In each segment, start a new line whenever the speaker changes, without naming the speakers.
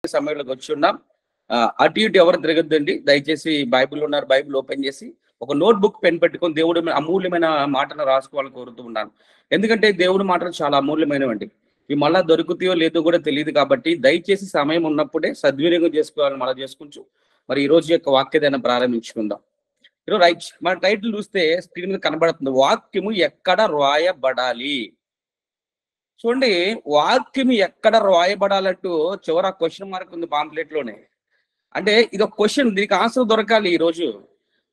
సమయంలోకి వచ్చి ఉన్నాం. అటు ఇటు ఎవరు తిరగద్దండి. దయచేసి బైబిల్ ఉన్నారు, బైబిల్ ఓపెన్ చేసి ఒక నోట్ బుక్ పెన్ పెట్టుకొని దేవుడు అమూల్యమైన మాటను రాసుకోవాలని కోరుతూ ఉన్నాను. ఎందుకంటే దేవుడి మాటలు చాలా అమూల్యమైనవండి. ఇవి మళ్ళా దొరుకుతాయో లేదో కూడా తెలియదు కాబట్టి దయచేసి సమయం ఉన్నప్పుడే సద్వినియోగం చేసుకోవాలని మళ్ళీ చేసుకుంటూ మరి ఈ రోజు యొక్క వాక్యదాన్ని ప్రారంభించుకుందాం. ఈరోజు రైట్ మన టైటిల్ చూస్తే స్క్రీన్ మీద కనబడుతుంది, వాక్యము ఎక్కడ రాయబడాలి. చూడండి, వాక్యం ఎక్కడ రాయబడాలంటూ చివర క్వశ్చన్ మార్క్ ఉంది పాంప్లెట్ లోనే. అంటే ఇది ఒక క్వశ్చన్, దీనికి ఆన్సర్ దొరకాలి. ఈ రోజు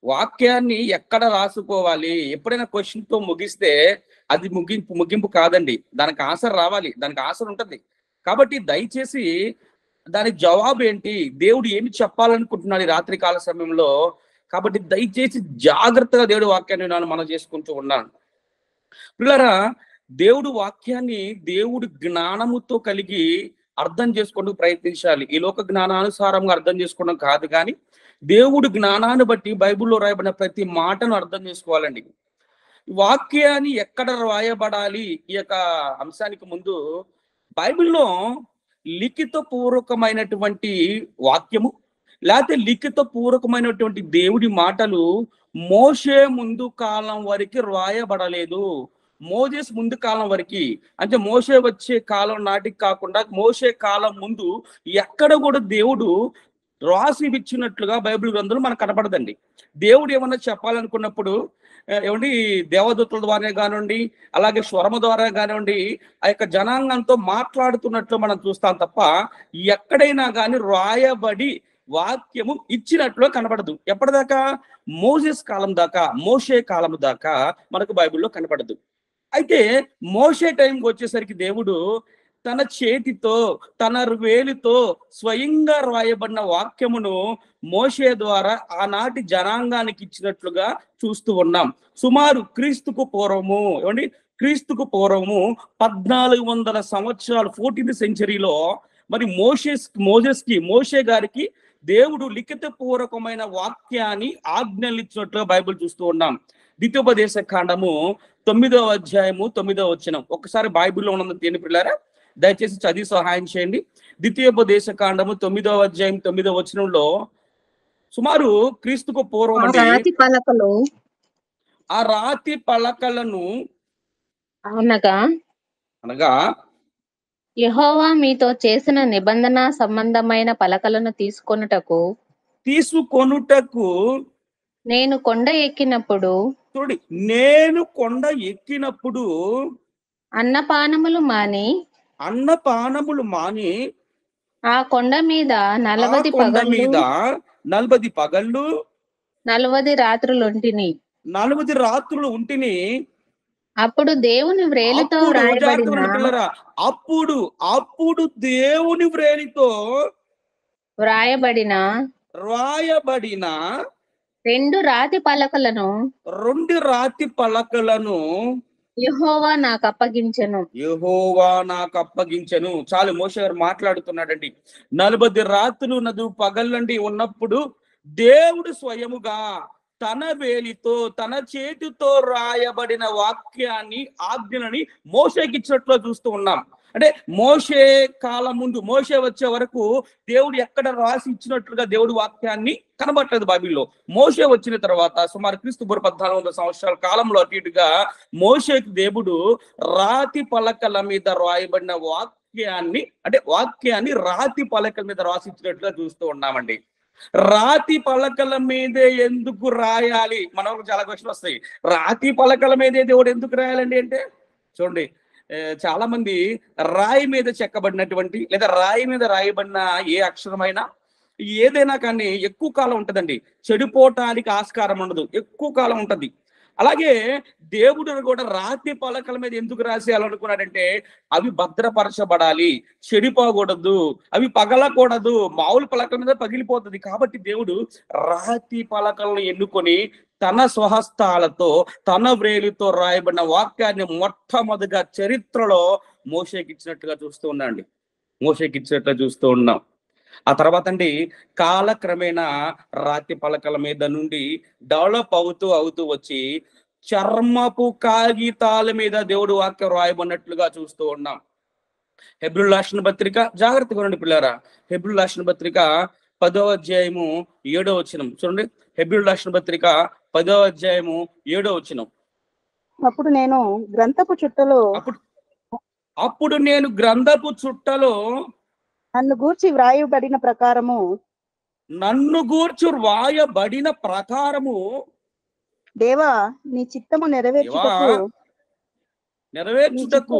వాక్యాన్ని ఎక్కడ రాసుకోవాలి. ఎప్పుడైనా క్వశ్చన్ తో ముగిస్తే అది ముగింపు కాదండి, దానికి ఆన్సర్ రావాలి, దానికి ఆన్సర్ ఉంటది. కాబట్టి దయచేసి దానికి జవాబు ఏంటి, దేవుడు ఏమి చెప్పాలనుకుంటున్నాడు ఈ రాత్రి కాల సమయంలో. కాబట్టి దయచేసి జాగ్రత్తగా దేవుడి వాక్యాన్ని నేను మనం చేసుకుంటూ ఉన్నాను. పిల్లరా, దేవుడు వాక్యాన్ని దేవుడి జ్ఞానముతో కలిగి అర్థం చేసుకోవడానికి ప్రయత్నించాలి. ఈ లోక జ్ఞానానుసారంగా అర్థం చేసుకోవడం కాదు, కానీ దేవుడి జ్ఞానాన్ని బట్టి బైబిల్లో రాయబడిన ప్రతి మాటను అర్థం చేసుకోవాలండి. వాక్యాన్ని ఎక్కడ రాయబడాలి ఈ యొక్క అంశానికి ముందు బైబిల్లో లిఖిత పూర్వకమైనటువంటి వాక్యము లేకపోతే లిఖిత పూర్వకమైనటువంటి దేవుడి మాటలు మోషే ముందు కాలం వరకు రాయబడలేదు. మోజెస్ ముందు కాలం వరకు, అంటే మోషే వచ్చే కాలం నాటికి కాకుండా మోషే కాలం ముందు ఎక్కడ కూడా దేవుడు రాసి ఇచ్చినట్లుగా బైబిల్ గ్రంథంలో మనకు కనపడదండి. దేవుడు ఏమన్నా చెప్పాలనుకున్నప్పుడు ఏమండి దేవదూతల ద్వారా కానివ్వండి, అలాగే స్వరము ద్వారా కానివ్వండి, ఆ యొక్క జనాంగంతో మాట్లాడుతున్నట్లు మనం చూస్తాం తప్ప ఎక్కడైనా కానీ రాయబడి వాక్యము ఇచ్చినట్లు కనపడదు. ఎప్పటిదాకా? మోసెస్ కాలం దాకా, మోషే కాలం దాకా మనకు బైబిల్లో కనపడదు. అయితే మోషే టైంకి వచ్చేసరికి దేవుడు తన చేతితో తన వేలితో స్వయంగా రాయబడిన వాక్యమును మోషే ద్వారా ఆనాటి జనాంగానికి ఇచ్చినట్లుగా చూస్తూ ఉన్నాం. సుమారు క్రీస్తుకు పూర్వము, ఏమండి క్రీస్తుకు పూర్వము 1400 సంవత్సరాలు 14th సెంచరీలో మరి మోషే గారికి దేవుడు లిఖిత పూర్వకమైన వాక్యాన్ని ఆజ్ఞలు ఇచ్చినట్లుగా బైబిల్ చూస్తూ ఉన్నాం. ద్వితీయోపదేశ కాండము 9వ అధ్యాయము 9వ వచనం. ఒక్కసారి బైబిల్లో ఉన్నది తేని పిల్లారా, దయచేసి చదివి సహాయం చేయండి. ద్వితీయోపదేశ కాండము 9వ అధ్యాయం 9వ వచనంలో సుమారు క్రీస్తుకు పూర్వం ఆ రాతి పలకలను అనగా
యెహోవా మీతో చేసిన నిబంధన సంబంధమైన పలకలను తీసుకొనుటకు నేను కొండ ఎక్కినప్పుడు అన్నపానములు మాని ఆ కొండ మీద 40
పగళ్ళు
40 రాత్రులు ఉంటిని. అప్పుడు దేవుని వ్రేలితో వ్రాయబడిన 2 రాతి పలకలను యెహోవా నాకు అప్పగించెను.
చాలు, మోషే గారు మాట్లాడుతున్నాడండి. 40 రాత్రులు పగళ్ళండి ఉన్నప్పుడు దేవుడు స్వయముగా తన వేలితో తన చేతితో రాయబడిన వాక్యాన్ని ఆజ్ఞలని మోషేకి ఇచ్చినట్లు చూస్తూ ఉన్నాం. అంటే మోషే కాలం ముందు, మోషే వచ్చే వరకు దేవుడు ఎక్కడ రాసి ఇచ్చినట్లుగా దేవుడి వాక్యాన్ని కనబట్టలేదు బైబిల్లో. మోషే వచ్చిన తర్వాత సుమారు క్రీస్తు పూర్వ 1400 సంవత్సరాల కాలంలో అటు ఇటుగా మోషేకి దేవుడు రాతి పలకల మీద రాయబడిన వాక్యాన్ని రాతి పలకల మీద రాసి ఇచ్చినట్లుగా చూస్తూ ఉన్నామండి. రాతి పలకల మీదే ఎందుకు రాయాలి? మనకు చాలా క్వశ్చన్ వస్తాయి. రాతి పలకల మీదే దేవుడు ఎందుకు రాయాలండి అంటే, చూడండి, చాలా మంది రాయి మీద చెక్కబడినటువంటి లేదా రాయి మీద రాయబడిన ఏ అక్షరమైనా ఏదైనా కానీ ఎక్కువ కాలం ఉంటదండి, చెడిపోవటానికి ఆస్కారం ఉండదు, ఎక్కువ కాలం ఉంటది. అలాగే దేవుడు కూడా రాతి పలకల మీద ఎందుకు రాసేయాలనుకున్నాడంటే అవి భద్రపరచబడాలి, చెడిపోకూడదు, అవి పగలకూడదు. మామూలు పలకల మీద పగిలిపోతుంది. కాబట్టి దేవుడు రాతి పలకలను ఎన్నుకొని తన స్వహస్తాలతో తన వ్రేలితో రాయబడిన వాక్యాన్ని మొట్టమొదటిగా చరిత్రలో మోషేకి ఇచ్చినట్లుగా చూస్తూ ఉన్నాం. ఆ తర్వాత అండి కాలక్రమేణా రాతి పలకల మీద నుండి డెవలప్ అవుతూ వచ్చి చర్మపు కాగితాల మీద దేవుడు వాక్యం రాయబడినట్లుగా చూస్తూ ఉన్నాం. హెబ్రీయులకు రాసిన పత్రిక, జాగ్రత్తగా ఉండండి పిల్లారా, హెబ్రీయులకు రాసిన పత్రిక 10వ అధ్యాయము 7వ వచనం చూడండి. హెబ్రీయులకు రాసిన పత్రిక 10వ అధ్యాయము 7వ వచనం.
అప్పుడు నేను గ్రంథపు చుట్టలో
అప్పుడు నేను గ్రంథపు చుట్టలో
నన్ను గూర్చి వ్రాయబడిన ప్రకారము దేవా నీ చిత్తము నెరవేర్చుటకు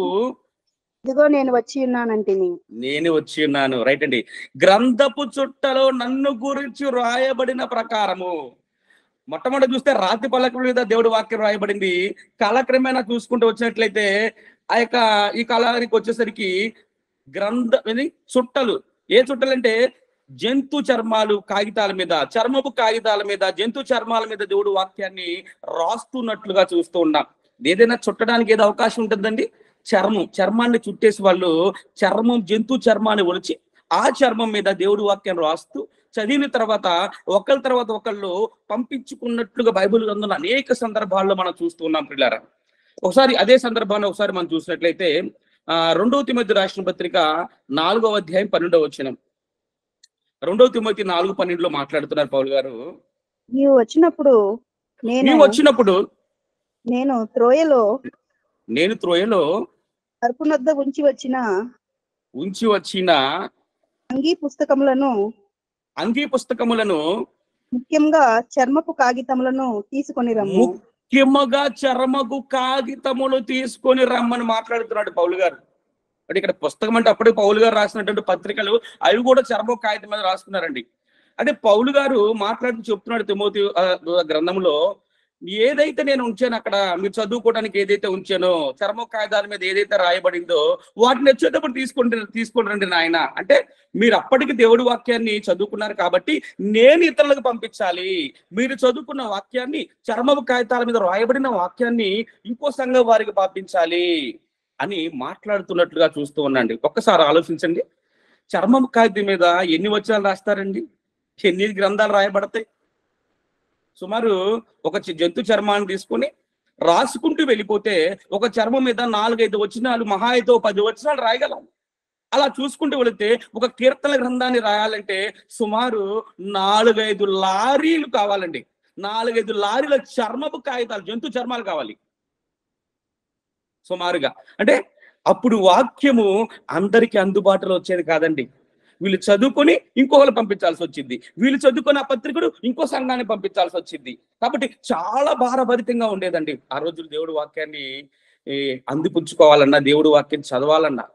ఇదిగో నేను వచ్చి ఉన్నానంటిని.
నేను వచ్చి ఉన్నాను. రైట్ అండి. గ్రంథపు చుట్టలో నన్ను గురించి రాయబడిన ప్రకారము. మొట్టమొదటి చూస్తే రాతి పలకల మీద దేవుడి వాక్యం రాయబడింది. కాలక్రమేణా చూసుకుంటూ వచ్చినట్లయితే ఈ కాలానికి వచ్చేసరికి చుట్టలు. ఏ చుట్టలు అంటే జంతు చర్మాలు కాగితాల మీద, చర్మపు కాగితాల మీద, జంతు చర్మాల మీద దేవుడు వాక్యాన్ని రాస్తున్నట్లుగా చూస్తూ ఉన్నాం. ఏదైనా చుట్టడానికి ఏదో అవకాశం ఉంటుందండి. చర్మాన్ని చుట్టేసి వాళ్ళు జంతు చర్మాన్ని ఒలిచి ఆ చర్మం మీద దేవుడి వాక్యాన్ని రాస్తూ చదివిన తర్వాత ఒకళ్ళ తర్వాత ఒకళ్ళు పంపించుకున్నట్లుగా బైబిల్ గ్రంథంలో అనేక సందర్భాల్లో మనం చూస్తూ ఉన్నాం పిల్లారా. ఒకసారి అదే సందర్భాన్ని మనం చూసినట్లయితే 2వ తిమోతి రాసిన పత్రిక 4వ అధ్యాయం 12వ వచనం. 2వ తిమోతి 4:12 మాట్లాడుతున్నారు పౌలు గారు.
నీవు వచ్చినప్పుడు నేను త్రోయలో అర్పునొద్ద ఉంచి వచ్చిన అంగీ పుస్తకములను ముఖ్యంగా చర్మపు కాగితములను తీసుకొని రమ్ము.
ముఖ్యముగా చర్మపు కాగితములు తీసుకొని రమ్మని మాట్లాడుతున్నాడు పౌలు గారు. అంటే ఇక్కడ పుస్తకం అంటే అప్పుడే పౌలు గారు రాసినటువంటి పత్రికలు అవి కూడా చర్మపు కాగితం మీద రాసుకున్నారండి. అంటే పౌలు గారు మాట్లాడుతూ చెప్తున్నాడు తిమోతి గ్రంథంలో, ఏదైతే నేను ఉంచాను అక్కడ మీరు చదువుకోవడానికి ఏదైతే ఉంచానో చర్మ కాగితాల మీద ఏదైతే రాయబడిందో వాటిని వచ్చేటప్పుడు తీసుకొని రండి నాయన. అంటే మీరు అప్పటికి దేవుడి వాక్యాన్ని చదువుకున్నారు కాబట్టి నేను ఇతరులకు పంపించాలి. మీరు చదువుకున్న వాక్యాన్ని చర్మపు కాగితాల మీద రాయబడిన వాక్యాన్ని ఇంకో సంఘం వారికి పంపించాలి అని మాట్లాడుతున్నట్లుగా చూస్తూ ఉన్నాండి. ఒక్కసారి ఆలోచించండి. చర్మపు కాగితం మీద ఎన్ని వచనాలు రాస్తారండి? ఎన్ని గ్రంథాలు రాయబడతాయి? సుమారు ఒక జంతు చర్మాన్ని తీసుకుని రాసుకుంటూ వెళ్ళిపోతే ఒక చర్మం మీద 4-5 వచనాలు, మహా అయితే 10 వచనాలు రాయగలం. అలా చూసుకుంటూ వెళితే ఒక కీర్తన గ్రంథాన్ని రాయాలంటే సుమారు 4-5 లారీలు కావాలండి. 4-5 లారీల చర్మపు కాగితాలు, జంతు చర్మాలు కావాలి సుమారుగా. అంటే అప్పుడు వాక్యము అందరికీ అందుబాటులో వచ్చేది కాదండి. వీళ్ళు చదువుకొని ఇంకొకరు పంపించాల్సి వచ్చింది, వీళ్ళు చదువుకొని ఆ పత్రికడు ఇంకో సంఘాన్ని పంపించాల్సి వచ్చింది. కాబట్టి చాలా భారభరితంగా ఉండేదండి ఆ రోజులు. దేవుడి వాక్యాన్ని అందిపుచ్చుకోవాలన్నా, దేవుడి వాక్యం చదవాలన్నా,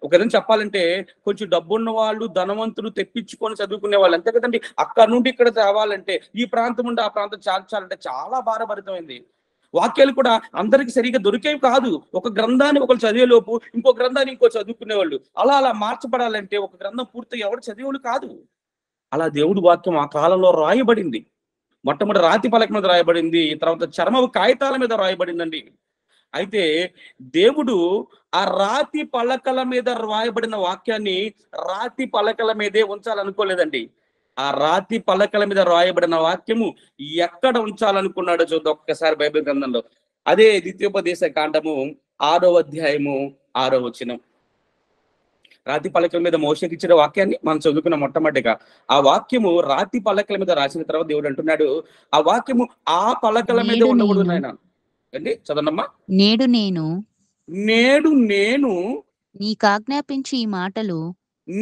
ఒక విధంగా చెప్పాలంటే కొంచెం డబ్బున్న వాళ్ళు, ధనవంతులు తెప్పించుకొని చదువుకునే వాళ్ళు అంతే కదండి. అక్కడ నుండి ఇక్కడ తేవాలంటే, ఈ ప్రాంతం నుండి ఆ ప్రాంతం చాలాలంటే చాలా భారభరితమైంది. వాక్యాలు కూడా అందరికి సరిగ్గా దొరికేవి కాదు. ఒక గ్రంథాన్ని ఒకరు చదివేలోపు ఇంకో గ్రంథాన్ని ఇంకో చదువుకునేవాళ్ళు. అలా మార్చబడాలంటే ఒక గ్రంథం పూర్తిగా ఎవరు చదివేవాళ్ళు కాదు. అలా దేవుడి వాక్యం ఆ కాలంలో రాయబడింది. మొట్టమొదటి రాతి పలక మీద రాయబడింది, తర్వాత చర్మపు కాగితాల మీద రాయబడిందండి. అయితే దేవుడు ఆ రాతి పలకల మీద రాయబడిన వాక్యాన్ని రాతి పలకల మీదే ఉంచాలనుకోలేదండి. ఆ రాతి పలకల మీద రాయబడిన వాక్యము ఎక్కడ ఉంచాలనుకున్నాడో చూద్దాం ఒక్కసారి బైబిల్ గ్రంథంలో. అదే ద్వితీయోపదేశ కాండము 6వ అధ్యాయము 6వ వచనం. రాతి పలకల మీద మోషేకి ఇచ్చిన వాక్యాన్ని మనం చదువుకున్న మొట్టమొదటిగా ఆ వాక్యము రాతి పలకల మీద రాసిన తర్వాత దేవుడు అంటున్నాడు, ఆ వాక్యము ఆ పలకల మీద ఉండకూడదు నాయన. అండి చదవనమ్మా. నేడు నేను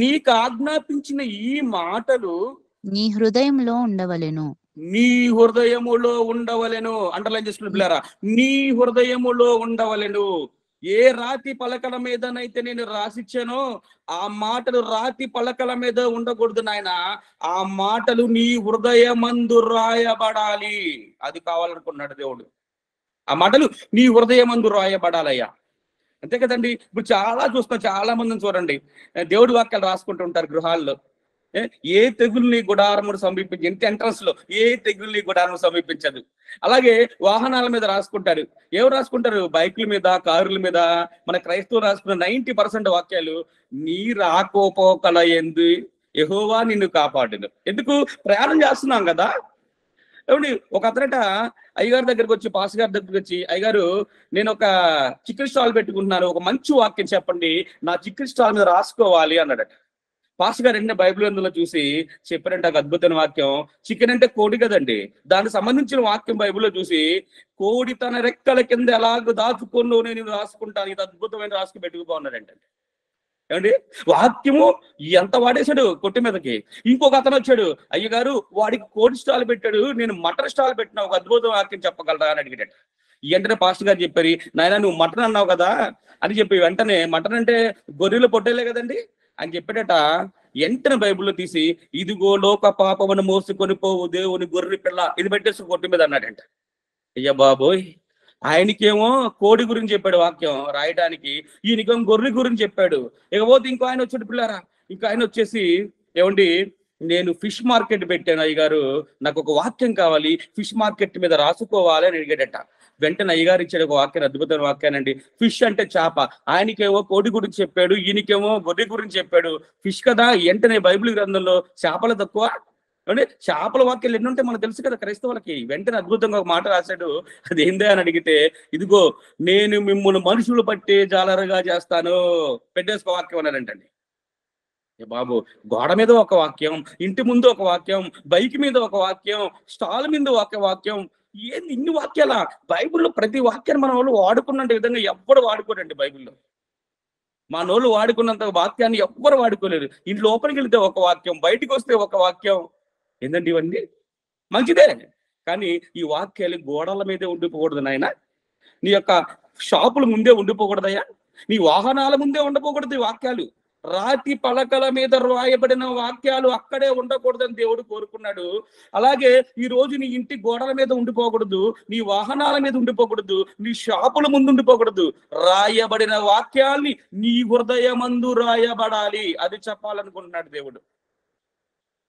నీకాజ్ఞాపించిన
ఈ మాటలు
నీ హృదయంలో ఉండవలెను.
అండర్లైన్ చేసుకున్న పిల్లారా, నీ హృదయములో ఉండవలెను. ఏ రాతి పలకల మీదనైతే నేను రాసిచ్చానో ఆ మాటలు రాతి పలకల మీద ఉండకూడదు నాయన. ఆ మాటలు నీ హృదయమందు రాయబడాలి. అది కావాలనుకున్నాడు దేవుడు. ఆ మాటలు నీ హృదయమందు రాయబడాలయ్యా. అంతే కదండి. ఇప్పుడు చాలా చూస్తాం, చాలా మందిని చూడండి, దేవుడి వాక్యాలు రాసుకుంటూ ఉంటారు గృహాల్లో. ఏ తెగుల్ని గుడారమును సమీపించి, ఇంటి ఎంట్రన్స్ లో ఏ తెగుల్ని గుడారము సమీపించదు. అలాగే వాహనాల మీద రాసుకుంటారు. ఎవరు రాసుకుంటారు? బైకుల మీద, కారుల మీద. మన క్రైస్తవులు రాసుకున్న 90% వాక్యాలు నీ రాకపోకల యందు యెహోవా నిన్ను కాపాడును. ఎందుకు? ప్రయాణం చేస్తున్నాం కదా. ఏమండి ఒక అతనట అయ్యగారి దగ్గరికి వచ్చి, పాస్ గారి దగ్గరికి వచ్చి, అయ్యగారు నేను ఒక చికెన్ స్టాల్ పెట్టుకుంటున్నాను, ఒక మంచి వాక్యం చెప్పండి, నా చికెన్ స్టాల్ మీద రాసుకోవాలి అన్నాడట. పాస్ గారు ఎన్న బైబిల్ గ్రంథంలో చూసి చెప్పారంటే ఒక అద్భుతమైన వాక్యం. చికెన్ అంటే కోడి కదండి, దానికి సంబంధించిన వాక్యం బైబిల్లో చూసి, కోడి తన రెక్కల కింద ఎలాగ దాచుకున్నో నేను రాసుకుంటాను, ఇది అద్భుతమైన రాసుకు పెట్టుకుపోన్నాడంటే. ఏమండి వాక్యము ఎంత వాడేశాడు కొట్టి మీదకి. ఇంకొక అతను వచ్చాడు, అయ్యగారు వాడికి కోడి స్టాల్ పెట్టాడు, నేను మటన్ స్టాల్ పెట్టినా, ఒక అద్భుత వాక్యం చెప్పగలరా అని అడిగాడు. వెంటనే పాస్టర్ గారు చెప్పారు, నాయన నువ్వు మటన్ అన్నావు కదా అని చెప్పి, వెంటనే మటన్ అంటే గొర్రెల పొట్టేలే కదండి అని చెప్పాడట. వెంటనే బైబిల్లో తీసి, ఇదిగో లోక పాపమును మోసుకొని పోవు దేవుని గొర్రె పిల్ల, ఇది పెట్టేసి కొట్టి మీద అన్నాడంట. అయ్యా బాబోయ్, ఆయనకేమో కోడి గురించి చెప్పాడు వాక్యం రాయడానికి, ఈయనకేమో గొర్రె గురించి చెప్పాడు. ఇకపోతే ఇంకో ఆయన వచ్చాడు పిల్లారా, ఇంకో ఆయన వచ్చేసి, ఏమండి నేను ఫిష్ మార్కెట్ పెట్టాను అయ్యగారు, నాకు ఒక వాక్యం కావాలి, ఫిష్ మార్కెట్ మీద రాసుకోవాలి అని అడిగాడట. వెంటనే అయ్యగారు ఇచ్చాడు ఒక వాక్యాన్ని, అద్భుతమైన వాక్యానండి. ఫిష్ అంటే చేప, ఆయనకేమో కోడి గురించి చెప్పాడు, ఈయనకేమో గొర్రె గురించి చెప్పాడు. ఫిష్ కదా, వెంటనే బైబిల్ గ్రంథంలో చేపలు తక్కువ అంటే చేపల వాక్యాలు ఎన్ని ఉంటాయి మనకు తెలుసు కదా క్రైస్తవులకి. వెంటనే అద్భుతంగా ఒక మాట రాశాడు, అది ఏందే అని అడిగితే, ఇదిగో నేను మిమ్మల్ని మనుషులు పట్టి జాలరుగా చేస్తాను, పెట్టేసుకో వాక్యం అన్నారంటండి. ఏ బాబు, గోడ మీద ఒక వాక్యం, ఇంటి ముందు ఒక వాక్యం, బైక్ మీద ఒక వాక్యం, స్టాల్ మీద ఒక వాక్యం, ఏంది ఇన్ని వాక్యాలా? బైబిల్లో ప్రతి వాక్యాన్ని మన వాళ్ళు వాడుకున్నంత విధంగా ఎవ్వరు వాడుకోరండి బైబిల్లో. మన వాళ్ళు వాడుకున్నంత వాక్యాన్ని ఎవ్వరు వాడుకోలేరు. ఇంటి లోపలికి వెళ్తే ఒక వాక్యం, బయటికి వస్తే ఒక వాక్యం. ఏంటండి ఇవన్నీ? మంచిదే, కానీ ఈ వాక్యాలు గోడల మీదే ఉండిపోకూడదు నాయన. నీ యొక్క షాపుల ముందే ఉండిపోకూడదయ్యా, నీ వాహనాల ముందే ఉండకూడదు ఈ వాక్యాలు. రాతి పలకల మీద రాయబడిన వాక్యాలు అక్కడే ఉండకూడదని దేవుడు కోరుకున్నాడు. అలాగే ఈ రోజు నీ ఇంటి గోడల మీద ఉండిపోకూడదు, నీ వాహనాల మీద ఉండిపోకూడదు, నీ షాపుల ముందు ఉండిపోకూడదు. రాయబడిన వాక్యాల్ని నీ హృదయమందు రాయబడాలి, అది చెప్పాలనుకుంటున్నాడు దేవుడు.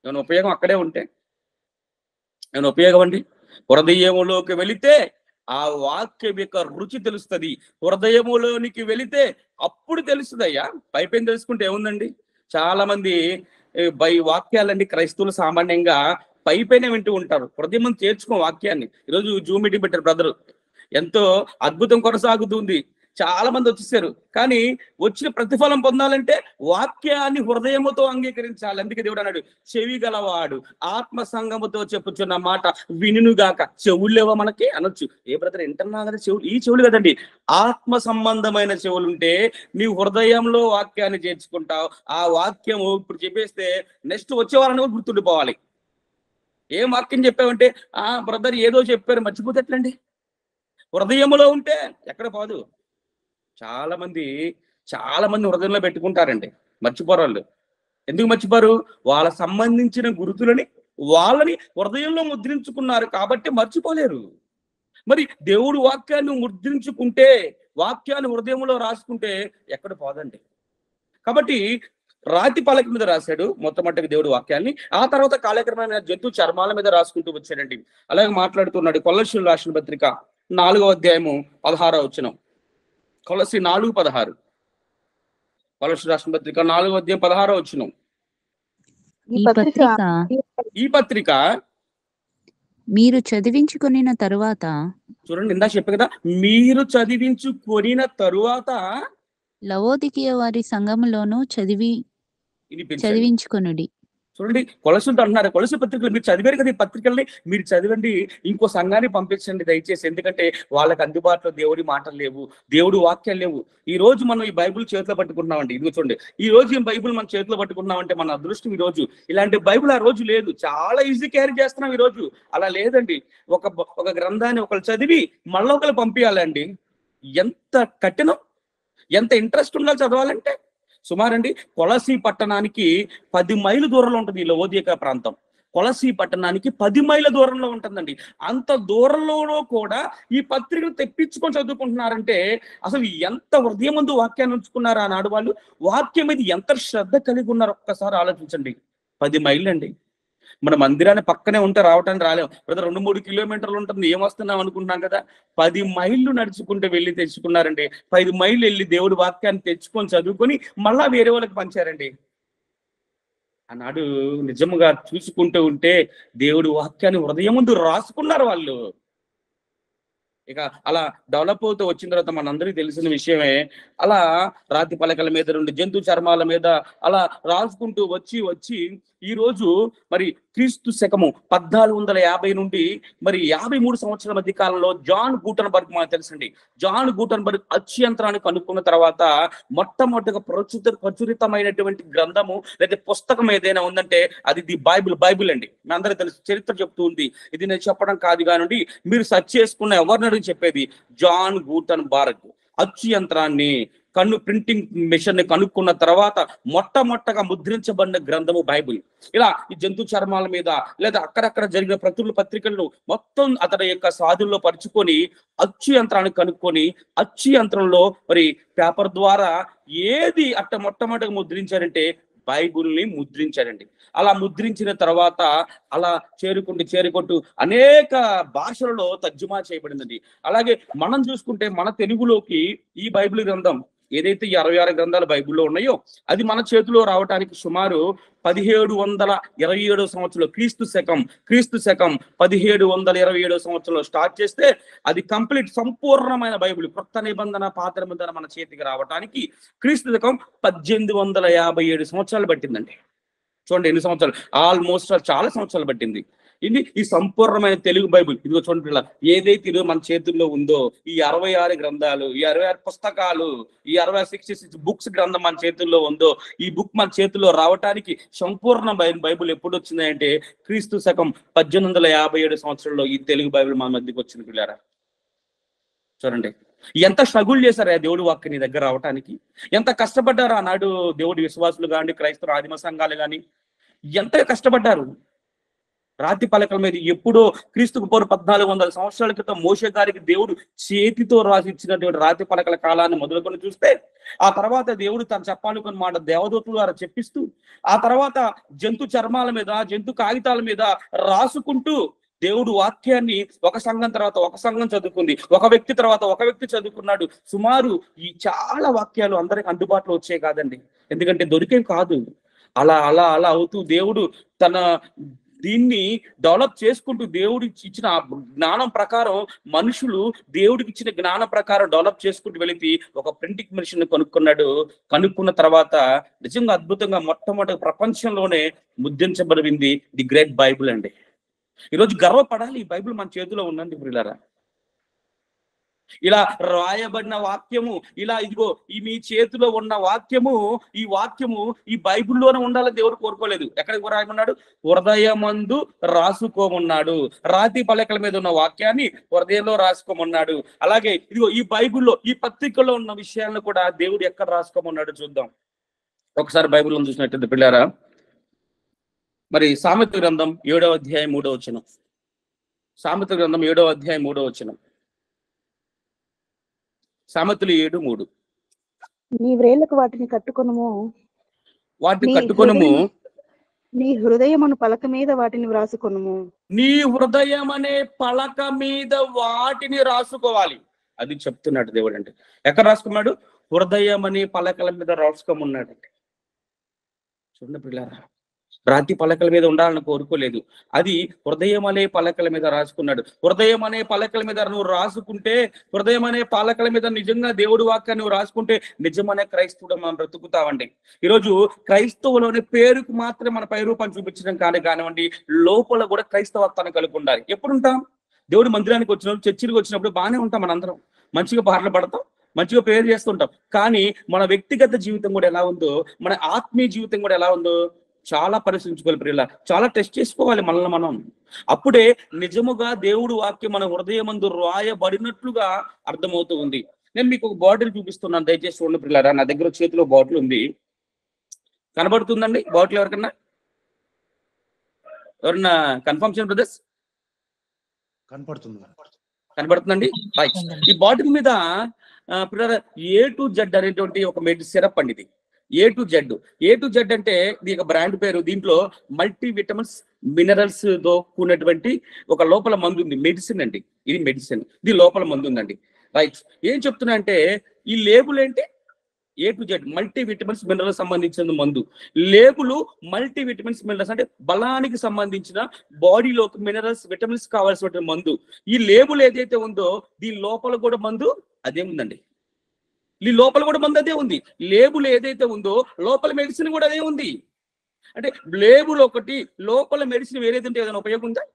ఏమైనా ఉపయోగం అక్కడే ఉంటే ఏమైనా ఉపయోగం అండి? హృదయములోకి వెళితే ఆ వాక్యం యొక్క రుచి తెలుస్తుంది. హృదయములోనికి వెళితే అప్పుడు తెలుస్తుంది అయ్యా. పైపైన తెలుసుకుంటే ఏముందండి? చాలా మంది వాక్యాలన్నీ క్రైస్తవులు సామాన్యంగా పైపైన వింటూ ఉంటారు, హృదయం చేర్చుకో వాక్యాన్ని. ఈరోజు జూమ్ మీటింగ్ పెట్టారు బ్రదరు, ఎంతో అద్భుతం కొనసాగుతుంది. చాలా మంది వచ్చేసారు, కానీ వచ్చిన ప్రతిఫలం పొందాలంటే వాక్యాన్ని హృదయముతో అంగీకరించాలి. అందుకే దేవుడు అన్నాడు, చెవి గలవాడు ఆత్మ సంగముతో చెప్పుచున్న మాట వినుగాక. చెవులు లేవా మనకి అనొచ్చు, ఏ బ్రదర్ వింటున్నా కదా చెవులు, ఈ చెవులు కదండి, ఆత్మ సంబంధమైన చెవులు ఉంటే నీ హృదయంలో వాక్యాన్ని చేర్చుకుంటావు. ఆ వాక్యము ఇప్పుడు చెప్పేస్తే నెక్స్ట్ వచ్చే వారాన్ని గుర్తుండిపోవాలి. ఏం వాక్యం చెప్పావంటే, బ్రదర్ ఏదో చెప్పారు మర్చిపోతే ఎట్లండి? హృదయములో ఉంటే ఎక్కడ పోదు. చాలా మంది హృదయంలో పెట్టుకుంటారండి, మర్చిపోరు వాళ్ళు. ఎందుకు మర్చిపోరు? వాళ్ళ సంబంధించిన గుర్తులని వాళ్ళని హృదయంలో ముద్రించుకున్నారు కాబట్టి మర్చిపోలేరు. మరి దేవుడు వాక్యాన్ని ముద్రించుకుంటే, వాక్యాన్ని హృదయంలో రాసుకుంటే ఎక్కడ పోదండి. కాబట్టి రాతి పలక మీద రాశాడు మొట్టమొదటి దేవుడు వాక్యాన్ని, ఆ తర్వాత కాలక్రమేణా జంతు చర్మాల మీద రాసుకుంటూ వచ్చాడండి. అలాగే మాట్లాడుతున్నాడు. కొలస్సీయులకు రాసిన పత్రిక 4వ అధ్యాయము 16వ వచనం. కొలస్సీ 4:16. కొలస్సీ రాసిన పత్రిక 4వ అధ్యాయం 16వ వచనం. ఈ పత్రిక
మీరు చదివించుకొనిన తరువాత,
చూడండి ఇందా చెప్పే కదా, మీరు చదివించుకొనిన తరువాత
లవోదికీయ వారి సంఘములోను చదివించుకొనుడి.
చూడండి, కొలసులతో అంటున్నారు, కొలసు పత్రికలు మీరు చదివారు కదా, ఈ పత్రికల్ని మీరు చదివండి, ఇంకో సంఘాన్ని పంపించండి దయచేసి. ఎందుకంటే వాళ్ళకి అందుబాటులో దేవుడి మాటలు లేవు, దేవుడు వాక్యాలు లేవు. ఈ రోజు మనం ఈ బైబుల్ చేతిలో పట్టుకుంటున్నామండి. ఇదిగో చూడండి, ఈ రోజు ఈ బైబుల్ మనం చేతిలో పట్టుకున్నామంటే మన అదృష్టం. ఈ రోజు ఇలాంటి బైబుల్ ఆ రోజు లేదు, చాలా ఈజీ క్యారీ చేస్తున్నాం. ఈ రోజు అలా లేదండి. ఒక గ్రంథాన్ని ఒకరు చదివి మళ్ళీ ఒకరు పంపించాలండి. ఎంత కఠినం, ఎంత ఇంట్రెస్ట్ ఉండాలి చదవాలంటే. సుమారండి కొలసీ పట్టణానికి 10 మైళ్ళ దూరంలో ఉంటుంది ఈ లవోదిక ప్రాంతం. కొలసీ పట్టణానికి 10 మైళ్ళ దూరంలో ఉంటుందండి. అంత దూరంలో కూడా ఈ పత్రికలు తెప్పించుకొని చదువుకుంటున్నారంటే అసలు ఎంత హృదయం ముందు వాక్యాన్ని ఉంచుకున్నారు ఆనాడు వాళ్ళు. వాక్యం మీద ఎంత శ్రద్ధ కలిగి ఉన్నారు ఒక్కసారి ఆలోచించండి. 10 మైళ్ళు అండి. మన మందిరాన్ని పక్కనే ఉంటే రావటానికి రాలేము బ్రదర్, 2-3 కిలోమీటర్లు ఉంటుంది, ఏమొస్తున్నాం అనుకుంటున్నాం కదా. 10 మైళ్ళు నడుచుకుంటూ వెళ్ళి తెచ్చుకున్నారండి. 10 మైళ్ళు వెళ్ళి దేవుడి వాక్యాన్ని తెచ్చుకొని చదువుకొని మళ్ళా వేరే వాళ్ళకి పంచారండి. ఆనాడు నిజముగా చూసుకుంటూ ఉంటే దేవుడి వాక్యాన్ని హృదయం ముందు రాసుకున్నారు వాళ్ళు. ఇక అలా డెవలప్ అవుతూ వచ్చిన తర్వాత మనందరికీ తెలిసిన విషయమే. అలా రాతి పలకల మీద నుండి జంతు చర్మాల మీద అలా రాసుకుంటూ వచ్చి వచ్చి ఈ రోజు మరి క్రీస్తు శకము 1450 నుండి మరి 53 సంవత్సరాల మధ్య కాలంలో జాన్ గూటన్బర్గ్, మనకు తెలుసండి, జాన్ గూటన్బర్గ్ అచ్చు యంత్రాన్ని కనుక్కున్న తర్వాత మొట్టమొదటిగా ప్రచురితమైనటువంటి గ్రంథము లేదా పుస్తకం ఏదైనా ఉందంటే అది ది బైబిల్ అండి. మీ అందరికీ తెలుసు, చరిత్ర చెప్తూ ఉంది. ఇది నేను చెప్పడం కాదు కానండి, మీరు సెర్చ్ చేసుకున్న ఎవరినని చెప్పేది జాన్ గూటన్బర్గ్ అచ్చు యంత్రాన్ని ప్రింటింగ్ మిషన్ ని కనుక్కున్న తర్వాత మొట్టమొదటగా ముద్రించబడిన గ్రంథము బైబిల్. ఇలా ఈ జంతు చర్మాల మీద లేదా అక్కడక్కడ జరిగిన పత్రికలను మొత్తం అతని యొక్క సాధుల్లో పరుచుకొని అచ్చు యంత్రాన్ని కనుక్కొని అచ్చు యంత్రంలో మరి పేపర్ ద్వారా ఏది మొట్టమొదటిగా ముద్రించారంటే బైబిల్ని ముద్రించారండి. అలా ముద్రించిన తర్వాత అలా చేరుకుంటూ అనేక భాషలలో తర్జుమా చేయబడిందండి. అలాగే మనం చూసుకుంటే మన తెలుగులోకి ఈ బైబిల్ గ్రంథం ఏదైతే 66 గ్రంథాలు బైబిల్లో ఉన్నాయో అది మన చేతిలో రావడానికి సుమారు 1727 సంవత్సరంలో క్రీస్తు శకం 1727 సంవత్సరంలో స్టార్ట్ చేస్తే అది కంప్లీట్ సంపూర్ణమైన బైబిల్ కొత్త నిబంధన పాత నిబంధన మన చేతికి రావడానికి క్రీస్తు శకం 1857 సంవత్సరాలు పట్టిందండి. చూడండి ఎన్ని సంవత్సరాలు, ఆల్మోస్ట్ చాలా సంవత్సరాలు పట్టింది. ఇది ఈ సంపూర్ణమైన తెలుగు బైబిల్. ఇదిగో చూడండి పిల్ల, ఏదైతే ఇది మన చేతుల్లో ఉందో ఈ 66 గ్రంథాలు, ఈ 66 పుస్తకాలు, ఈ 66 బుక్స్ గ్రంథం మన చేతుల్లో ఉందో ఈ బుక్ మన చేతుల్లో రావటానికి సంపూర్ణ బైబిల్ ఎప్పుడు వచ్చింది అంటే క్రీస్తు శకం 1857 సంవత్సరంలో ఈ తెలుగు బైబిల్ మన మధ్యకి వచ్చింది పిల్లారా. చూడండి ఎంత స్ట్రగుల్ చేశారు ఆ దేవుడి వాక్య నీ దగ్గర రావటానికి, ఎంత కష్టపడ్డారు ఆనాడు దేవుడి విశ్వాసులు కానీ క్రైస్తవ ఆదిమ సంఘాలు కానీ ఎంత కష్టపడ్డారు. రాతి పలకల మీద ఎప్పుడో క్రీస్తుకు పూర్వం 1400 సంవత్సరాల క్రితం మోషే గారికి దేవుడు చేతితో రాసి ఇచ్చినటువంటి రాతి పలకల కాలాన్ని మొదలుకొని చూస్తే ఆ తర్వాత దేవుడు తను చెప్పాలనుకున్న మాట దేవదూతుల ద్వారా చెప్పిస్తూ ఆ తర్వాత జంతు చర్మాల మీద జంతు కాగితాల మీద రాసుకుంటూ దేవుడు వాక్యాన్ని ఒక సంఘం తర్వాత ఒక సంఘం చదువుకుంది, ఒక వ్యక్తి తర్వాత ఒక వ్యక్తి చదువుకున్నాడు. సుమారు ఈ చాలా వాక్యాలు అందరికి అందుబాటులో వచ్చే కాదండి, ఎందుకంటే దొరికేవి కాదు. అలా అలా అలా అవుతూ దేవుడు తన దీన్ని డెవలప్ చేసుకుంటూ దేవుడికి ఇచ్చిన జ్ఞానం ప్రకారం మనుషులు దేవుడికి ఇచ్చిన జ్ఞానం ప్రకారం డెవలప్ చేసుకుంటూ వెళితే ఒక ప్రింటింగ్ మిషన్ కనుక్కున్న తర్వాత నిజంగా అద్భుతంగా మొట్టమొదటి ప్రపంచంలోనే ముద్రించబడింది ది గ్రేట్ బైబిల్ అండి. ఈరోజు గర్వపడాలి, ఈ బైబిల్ మన చేతిలో ఉందండి ప్రియులారా. ఇలా రాయబడిన వాక్యము, ఇలా ఇదిగో ఈ మీ చేతిలో ఉన్న వాక్యము, ఈ వాక్యము ఈ బైబిల్లోనే ఉండాలని దేవుడు కోరుకోలేదు. ఎక్కడికి రాయమన్నాడు? హృదయమందు రాసుకోమన్నాడు. రాతి పలకల మీద ఉన్న వాక్యాన్ని హృదయంలో రాసుకోమన్నాడు. అలాగే ఇదిగో ఈ బైబిల్లో ఈ పత్రికలో ఉన్న విషయాలను కూడా దేవుడు ఎక్కడ రాసుకోమన్నాడు చూద్దాం. ఒకసారి బైబిల్లో చూసినట్టు పిల్లారా, మరి సామెత గ్రంథం 7వ అధ్యాయం 3వ వచనం. సామెత గ్రంథం 7వ అధ్యాయం 3వ వచనం. సామెతలు 7:3.
నీ వ్రేళ్లకు వాటిని కట్టుకొనుము, నీ హృదయమును పలక మీద వాటిని వ్రాసుకొనుము.
నీ హృదయం అనే పలక మీద వాటిని రాసుకోవాలి. అది చెప్తున్నాడు దేవుడు. అంటే ఎక్కడ రాసుకున్నాడు? హృదయం అనే పలకల మీద రాసుకోమన్నాడు. చూడండి పిల్లారా, రాతి పలకల మీద ఉండాలని కోరుకోలేదు, అది హృదయం అనే పలకల మీద రాసుకున్నాడు. హృదయం అనే పలకల మీద నువ్వు రాసుకుంటే, హృదయం అనే పలకల మీద నిజంగా దేవుడి వాక్యాన్ని నువ్వు రాసుకుంటే నిజమనే క్రైస్తవుడు మనం బ్రతుకుతామండి. ఈరోజు క్రైస్తవులోని పేరుకు మాత్రమే మన పై రూపాన్ని చూపించడం కానివ్వండి, లోపల కూడా క్రైస్తవత్వాన్ని కలిగి ఉండాలి. ఎప్పుడుంటాం? దేవుడి మందిరానికి వచ్చినప్పుడు, చర్చికి వచ్చినప్పుడు బాగానే ఉంటాం, మనందరం మంచిగా పాటలు పడతాం, మంచిగా ప్రేయర్ చేస్తుంటాం. కానీ మన వ్యక్తిగత జీవితం కూడా ఎలా ఉందో, మన ఆత్మీయ జీవితం కూడా ఎలా ఉందో చాలా పరిశీలించుకోవాలి ప్రియుల, చాలా టెస్ట్ చేసుకోవాలి మనల్ని మనం. అప్పుడే నిజముగా దేవుడు వాక్యం మన హృదయమందు రాయబడినట్లుగా అర్థమవుతూ ఉంది. నేను మీకు ఒక బాటిల్ చూపిస్తున్నాను, దయచేసి చూడండి ప్రియులారా. నా దగ్గర చేతిలో బాటిల్ ఉంది, కనబడుతుందండి బాటిల్? ఎవరికన్నా కన్ఫర్మ్ చేయండి బ్రదర్స్. కనబడుతుందండి. ఈ బాటిల్ మీద A to Z అనేటువంటి ఒక సిరప్ అండి. ఇది A to Z అంటే ఇది ఒక బ్రాండ్ పేరు. దీంట్లో మల్టీ విటమిన్స్ మినరల్స్ తో కూడినటువంటి ఒక లోపల మందు ఉంది, మెడిసిన్ అండి. ఇది మెడిసిన్, ఇది లోపల మందు ఉందండి. రైట్. ఏం చెప్తున్నా అంటే ఈ లేబుల్ ఏంటి? A to Z multi vitamins minerals సంబంధించిన మందు. లేబులు మల్టీ విటమిన్స్ మినరల్స్ అంటే బలానికి సంబంధించిన బాడీలోకి మినరల్స్ విటమిన్స్ కావాల్సిన మందు. ఈ లేబుల్ ఏదైతే ఉందో దీని లోపల కూడా మందు అదే ఉందండి. ఈ లోపల కూడా మందు అదే ఉంది. లేబుల్ ఏదైతే ఉందో లోపల మెడిసిన్ కూడా అదే ఉంది. అంటే లేబుల్ ఒకటి, లోపల మెడిసిన్ వేరేది ఉంటే ఏదైనా ఉపయోగం ఉందా?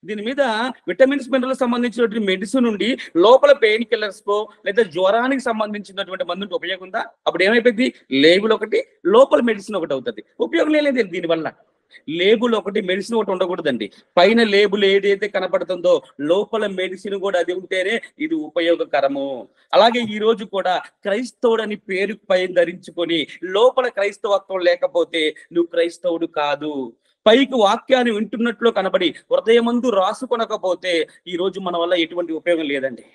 దీని మీద విటమిన్స్ మినరల్ సంబంధించినటువంటి మెడిసిన్ ఉండి లోపల పెయిన్ కిల్లర్స్ కో లేదా జ్వరానికి సంబంధించినటువంటి మందు ఉంటే ఉపయోగం ఉందా? అప్పుడు ఏమైపోయింది? లేబుల్ ఒకటి, లోపల మెడిసిన్ ఒకటి అవుతుంది. ఉపయోగం లేదు దీనివల్ల. లేబుల్ ఒకటి, మెడిసిన్ ఒకటి ఉండకూడదండి. పైన లేబుల్ ఏదైతే కనపడుతుందో లోపల మెడిసిన్ కూడా అది ఉంటేనే ఇది ఉపయోగకరము. అలాగే ఈ రోజు కూడా క్రైస్తవుడని పేరు పైన ధరించుకొని లోపల క్రైస్తవత్వం లేకపోతే నువ్వు క్రైస్తవుడు కాదు. పైకి వాక్యాన్ని వింటున్నట్లు కనబడి హృదయమందు రాసుకొనకపోతే ఈ రోజు మన వల్ల ఎటువంటి ఉపయోగం లేదండి.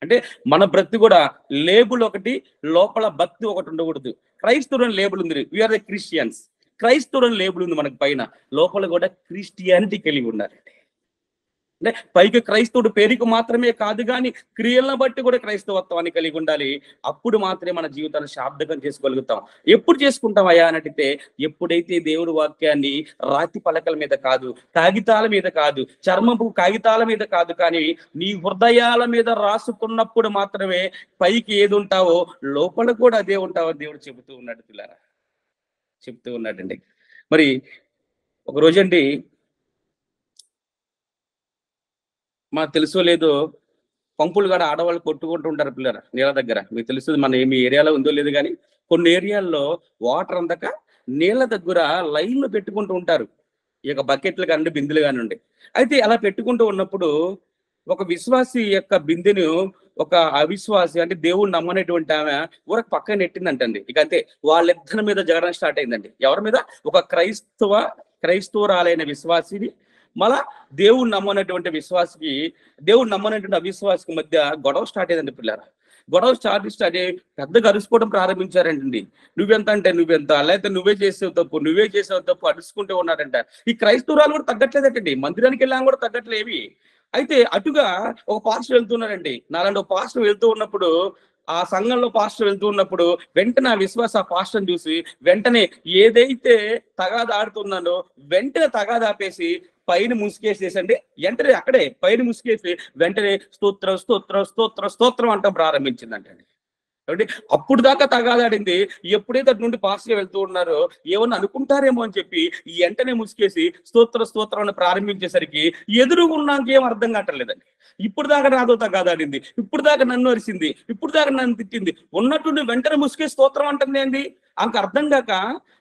అంటే మన భక్తి కూడా లేబుల్ ఒకటి, లోపల భక్తి ఒకటి ఉండకూడదు. క్రైస్తవుని లేబుల్ ఉంది, వీఆర్ ద క్రిస్టియన్స్. క్రైస్తవుని లేబుల్ ఉంది మనకు పైన, లోపల కూడా క్రిస్టియానిటీ కలిగి ఉన్నారండి. అంటే పైకి క్రైస్తవుడు పేరుకు మాత్రమే కాదు కానీ క్రియలను బట్టి కూడా క్రైస్తవత్వాన్ని కలిగి ఉండాలి. అప్పుడు మాత్రమే మన జీవితాన్ని శాబ్దకం చేసుకోగలుగుతాం. ఎప్పుడు చేసుకుంటాం అయ్యా అని అడిగితే, ఎప్పుడైతే దేవుడి వాక్యాన్ని రాతి పలకల మీద కాదు, కాగితాల మీద కాదు, చర్మపు కాగితాల మీద కాదు, కానీ నీ హృదయాల మీద రాసుకున్నప్పుడు మాత్రమే పైకి ఏది ఉంటావో లోపల కూడా అదే ఉంటావో దేవుడు చెబుతూ ఉన్నాడు పిల్లారా, చెప్తూ ఉన్నాడండి. మరి ఒక రోజండి మాకు తెలుసో లేదో పంపులు కూడా ఆడవాళ్ళు కొట్టుకుంటూ ఉంటారు పిల్లరా నీళ్ళ దగ్గర. మీకు తెలుస్తుంది, మన ఏమి ఏరియాలో ఉందో లేదు కానీ కొన్ని ఏరియాల్లో వాటర్ అందక నీళ్ళ దగ్గర లైన్లు పెట్టుకుంటూ ఉంటారు, ఈ యొక్క బకెట్లు కానివ్వండి బిందెలు కానివ్వండి. అయితే అలా పెట్టుకుంటూ ఉన్నప్పుడు ఒక విశ్వాసి యొక్క బిందెను ఒక అవిశ్వాసి అంటే దేవుడు నమ్మనటువంటి ఆమె ఊరకు పక్కన నెట్టిందంటండి. ఇక అంతే, వాళ్ళిద్దరి మీద జగడం స్టార్ట్ అయిందండి. ఎవరి మీద? ఒక క్రైస్తవురాలైన విశ్వాసిని మళ్ళా దేవుడు నమ్మనటువంటి విశ్వాసికి, దేవుడు నమ్మనటువంటి అవిశ్వాసికి మధ్య గొడవ స్టార్ట్ అయ్యిందండి పిల్లరా. గొడవ స్టార్ట్ పెద్దగా అరుచుకోవడం ప్రారంభించారండి. నువ్వెంత అంటే నువ్వెంత, లేకపోతే నువ్వే చేసావు తప్పు అరుచుకుంటూ ఉన్నారంట. ఈ క్రైస్తవురాలు కూడా తగ్గట్లేదటండి, మందిరానికి వెళ్ళాము కూడా తగ్గట్లేవి. అయితే అటుగా ఒక పాస్టర్ వెళ్తున్నారండి. నాలాంటి ఒక పాస్టర్ వెళ్తూ ఉన్నప్పుడు, ఆ సంఘంలో పాస్టర్ వెళ్తూ ఉన్నప్పుడు వెంటనే ఆ విశ్వాస ఆ పాస్టర్ని చూసి వెంటనే ఏదైతే తగాదా ఆడుతున్నానో వెంటనే తగాదా ఆపేసి పైన ముసుకేసేసండి. వెంటనే అక్కడే పైన ముసుకేసి వెంటనే స్తోత్రం స్తోత్రం స్తోత్రం స్తోత్రం అంటాం ప్రారంభించిందంటండి. కాబట్టి అప్పుడు దాకా తగాదాడింది. ఎప్పుడైతే అటు నుండి పాస్టర్ వెళ్తూ ఉన్నారో ఏమన్నా అనుకుంటారేమో అని చెప్పి వెంటనే ముసుకేసి స్తోత్రం అని ప్రారంభించేసరికి ఎదురుగున్నాక ఏం అర్థం కావట్లేదండి. ఇప్పుడు దాకా నాతో తగాదాడింది, ఇప్పుడు దాకా నన్ను అరిసింది, ఇప్పుడు దాకా నన్ను తిట్టింది, ఉన్నట్టుండి వెంటనే ముసుకేసి స్తోత్రం అంటుంది ఏంది అంక అర్థం కాక,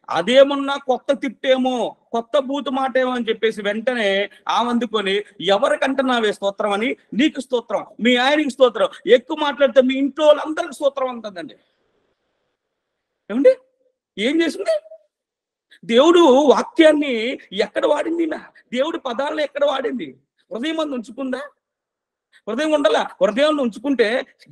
అదేమన్నా కొత్త తిట్టేమో, కొత్త బూతు మాట ఏమో అని చెప్పేసి వెంటనే ఆమందుకొని ఎవరికంటున్నావే స్తోత్రం అని, నీకు స్తోత్రం, మీ ఆయనకి స్తోత్రం, ఎక్కువ మాట్లాడితే మీ ఇంట్లో వాళ్ళందరికి స్తోత్రం అంటుందండి. ఏమండి ఏం చేసింది? దేవుడు వాక్యాన్ని ఎక్కడ వాడింది? దేవుడి పదాలను ఎక్కడ వాడింది? హృదయం అందు ఉంచుకుందా? హృదయం ఉండాలా? హృదయంలో ఉంచుకుంటే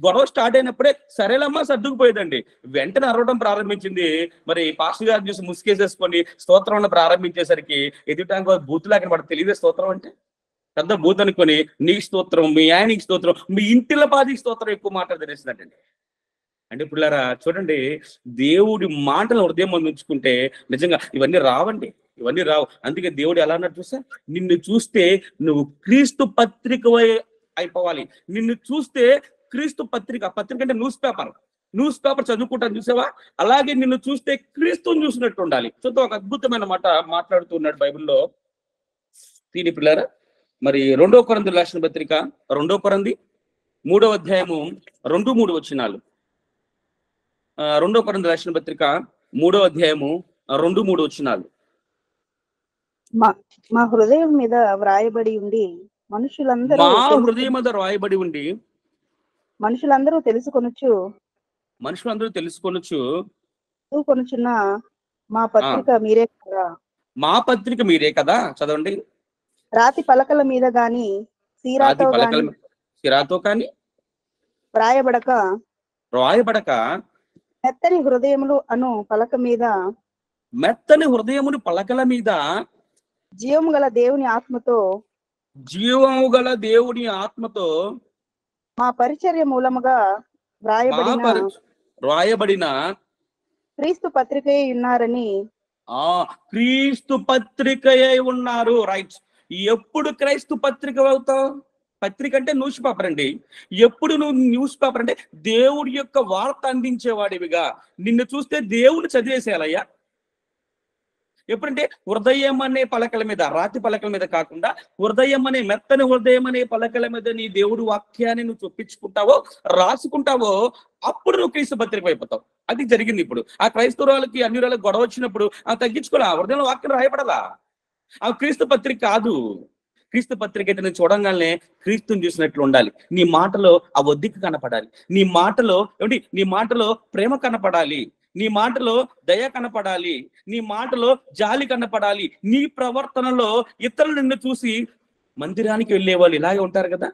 గొడవ స్టార్ట్ అయినప్పుడే సరేలమ్మా సర్దుకుపోయేదండి. వెంటనే అరవడం ప్రారంభించింది. మరి పాస్టర్ గారు చూసి ముసుకేసేసుకొని స్తోత్రం ప్రారంభించేసరికి ఎదుటానికి బూతులాగా పడి తెలియదే స్తోత్రం అంటే పెద్ద బూత్ అనుకొని నీకు స్తోత్రం, మీ ఆయనకి స్తోత్రం, మీ ఇంటిల పాదికి స్తోత్రం ఎక్కువ మాట తెలిసిందంటండి. అంటే పిల్లరా చూడండి, దేవుడి మాటలు హృదయం మంది ఉంచుకుంటే నిజంగా ఇవన్నీ రావండి, ఇవన్నీ రావు. అందుకే దేవుడు ఎలా అన్నట్టు చూసా, నిన్ను చూస్తే నువ్వు క్రీస్తు పత్రిక అయిపోవాలి. నిన్ను చూస్తే క్రీస్తు పత్రిక అంటే న్యూస్ పేపర్ చదువుకుంటాను చూసావా, అలాగే నిన్ను చూస్తే క్రీస్తుని చూసినట్టు ఉండాలి. చూద్దాం, ఒక అద్భుతమైన మాట మాట్లాడుతున్నాడు బైబిల్లో దీని పిల్లరా. మరి 2 కొరింథీయులకు రాసిన పత్రిక 2 కొరింథీ 3వ అధ్యాయము 2-3 వచనాలు. 2 కొరింథీయులకు రాసిన పత్రిక 3వ అధ్యాయము 2-3 వచనాలు.
మా హృదయం మీద వ్రాయబడి ఉండి మనుషులందరూ తెలుసుకొనుచు కొనుచున్న మా పత్రిక మీరే కదా. చదవండి. రాతి పలకల మీద గాని సిరాతో కానీ వ్రాయబడక మెత్తని హృదయములు అను పలకల మీద జీవము గల దేవుని ఆత్మతో మా పరిచర్య మూలముగా వ్రాయబడిన
రాయబడిన
క్రీస్తు పత్రికయే ఉన్నారని
క్రీస్తు పత్రికయే ఉన్నారు. రైట్. ఎప్పుడు క్రైస్తు పత్రిక అవుతావు? పత్రిక అంటే న్యూస్ పేపర్ అండి. ఎప్పుడు నువ్వు న్యూస్ పేపర్ అంటే దేవుడి యొక్క వార్త అందించేవాడివిగా నిన్ను చూస్తే దేవుడు చదివేసేయాలయ్యా. ఎప్పుడంటే హృదయం అనే పలకల మీద, రాతి పలకల మీద కాకుండా హృదయం అనే మెత్తని హృదయం అనే పలకల మీద నీ దేవుడు వాక్యాన్ని నువ్వు చొప్పించుకుంటావో, రాసుకుంటావో, అప్పుడు నువ్వు క్రీస్తు పత్రిక అయిపోతావు. అది జరిగింది. ఇప్పుడు ఆ క్రైస్తవురాలకి అన్యురాలకు గొడవ వచ్చినప్పుడు తగ్గించుకోలే, హృదయంలో వాక్యం రాయబడాలా. ఆ క్రీస్తు పత్రిక కాదు. క్రీస్తు పత్రిక అయితే నేను చూడంగానే క్రీస్తుని చూసినట్లు ఉండాలి. నీ మాటలో ఆ ఒద్దిక కనపడాలి. నీ మాటలో ప్రేమ కనపడాలి. నీ మాటలో దయ కనపడాలి. నీ మాటలో జాలి కనపడాలి. నీ ప్రవర్తనలో ఇతరులు నిన్ను చూసి మందిరానికి వెళ్ళే వాళ్ళు ఇలాగే ఉంటారు కదా,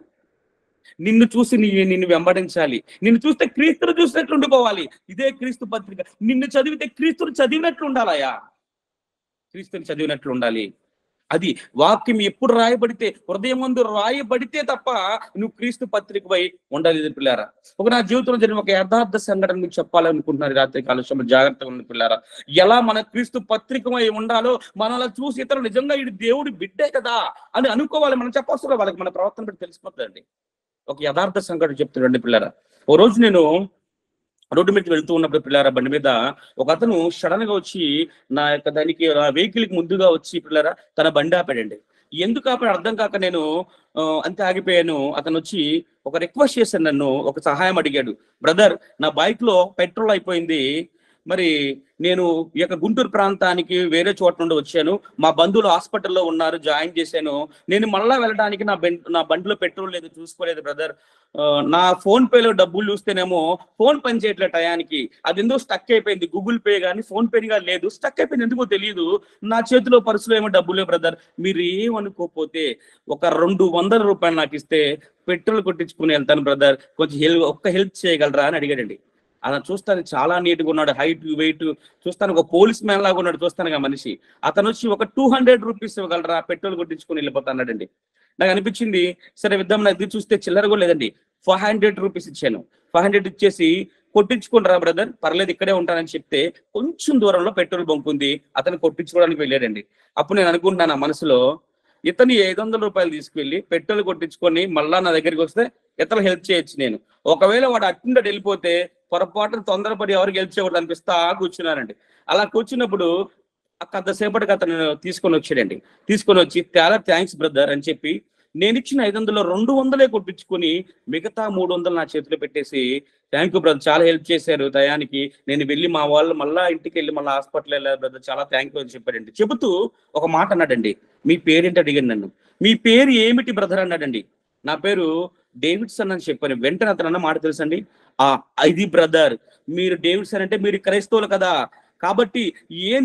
నిన్ను చూసి నిన్ను వెంబడించాలి. నిన్ను చూస్తే క్రీస్తును చూసినట్లు ఉండిపోవాలి. ఇదే క్రీస్తు పత్రిక. నిన్ను చదివితే క్రీస్తుని చదివినట్లు ఉండాలయా. క్రీస్తుని చదివినట్లు ఉండాలి. అది వాక్యం ఎప్పుడు రాయబడితే, హృదయం ముందు రాయబడితే తప్ప నువ్వు క్రీస్తు పత్రికపై ఉండాలి పిల్లారా. నా జీవితంలో జరిగిన ఒక యథార్థ సంఘటన మీకు చెప్పాలనుకుంటున్నారు రాత్రి కాలుష్యంలో. జాగ్రత్తగా ఉంది పిల్లారా. ఎలా మన క్రీస్తు పత్రికమై ఉండాలో, మనల్ని చూసి ఇతరులు నిజంగా ఇది దేవుడి బిడ్డే కదా అని అనుకోవాలి. మనం చెప్పవలసిన వాళ్ళకి మన ప్రవర్తన బట్టి తెలిసిపోతుందండి. ఒక యథార్థ సంఘటన చెప్తున్నాండి పిల్లారా. ఓ రోజు నేను రోడ్డు మీద వెళ్తూ ఉన్నప్పుడు పిల్లారా, బండి మీద ఒక అతను సడన్ గా వచ్చి నా యొక్క దానికి వెహికల్ కి ముందుగా వచ్చి పిల్లారా తన బండి ఆపాడండి. ఎందుకు ఆపాడు అర్థం కాక నేను అంతే ఆగిపోయాను. అతను వచ్చి ఒక రిక్వెస్ట్ చేశాను, నన్ను ఒక సహాయం అడిగాడు. బ్రదర్, నా బైక్ లో పెట్రోల్ అయిపోయింది, మరి నేను ఈ యొక్క గుంటూరు ప్రాంతానికి వేరే చోట నుండి వచ్చాను, మా బంధువులు హాస్పిటల్లో ఉన్నారు, జాయిన్ చేశాను, నేను మళ్ళా వెళ్ళడానికి నా బండిలో పెట్రోల్ లేదు, చూసుకోలేదు బ్రదర్. నా ఫోన్ పేలో డబ్బులు చూస్తేనేమో ఫోన్ పని చేయట్లేదు టయానికి, అది ఎందుకు స్టక్ అయిపోయింది. గూగుల్ పే కానీ ఫోన్ పే కానీ లేదు, స్టక్ అయిపోయింది, ఎందుకో తెలియదు. నా చేతిలో పర్సులో ఏమో డబ్బులే బ్రదర్, మీరు ఏమనుకోకపోతే ఒక 200 రూపాయలు నాకు ఇస్తే పెట్రోల్ కొట్టించుకుని వెళ్తాను బ్రదర్, కొంచెం హెల్ప్ చేయగలరా అని అడిగాడండి. అలా చూస్తానికి చాలా నీట్గా ఉన్నాడు, హైట్ వెయిట్ చూస్తానికి ఒక పోలీస్ మ్యాన్ లాగా ఉన్నాడు చూస్తానుగా మనిషి. అతను వచ్చి ఒక 200 రూపీస్ ఇవ్వగలరా, పెట్రోల్ కొట్టించుకుని వెళ్ళిపోతాన్నాడండి. నాకు అనిపించింది, సరే విద్దాం. నాకు చూస్తే చిల్లర కూడా లేదండి. 500 రూపీస్ ఇచ్చాను. 500 ఇచ్చేసి కొట్టించుకుంటారా బ్రదర్, పర్లేదు ఇక్కడే ఉంటానని చెప్తే కొంచెం దూరంలో పెట్రోల్ బంక్ ఉంది, అతను కొట్టించుకోవడానికి వెళ్ళాడండి. అప్పుడు నేను అనుకుంటున్నాను ఆ మనసులో, ఇతను 500 రూపాయలు తీసుకెళ్లి పెట్రోల్ కొట్టించుకొని మళ్ళా నా దగ్గరికి వస్తే ఇతను హెల్ప్ చేయొచ్చు. నేను ఒకవేళ వాడు అట్టుండ వెళ్ళిపోతే పొరపాటున తొందరపడి ఎవరికి హెల్ప్ చేయకూడదు అనిపిస్తా కూర్చున్నానండి. అలా కూర్చున్నప్పుడు కొంతసేపటికి అతను తీసుకొని వచ్చాడండి. తీసుకొని వచ్చి చాలా థ్యాంక్స్ బ్రదర్ అని చెప్పి నేను ఇచ్చిన 500లో 200 కొట్టించుకొని మిగతా 300 నా చేతిలో పెట్టేసి, థ్యాంక్ యూ బ్రదర్, చాలా హెల్ప్ చేశారు టయానికి, నేను వెళ్ళి మా వాళ్ళు మళ్ళా ఇంటికి వెళ్ళి మళ్ళీ హాస్పిటల్ వెళ్ళారు బ్రదర్, చాలా థ్యాంక్ యూ అని చెప్పాడండి. చెబుతూ ఒక మాట అన్నాడండి, మీ పేరేంటి అడిగాను నన్ను. మీ పేరు ఏమిటి బ్రదర్ అన్నాడండి. నా పేరు డేవిడ్సన్ అని చెప్పాను. వెంటనే అతను అన్న మాట తెలుసండి, ఇది బ్రదర్, మీరు డేవిడ్సన్ అంటే మీరు క్రైస్తవులు కదా, కాబట్టి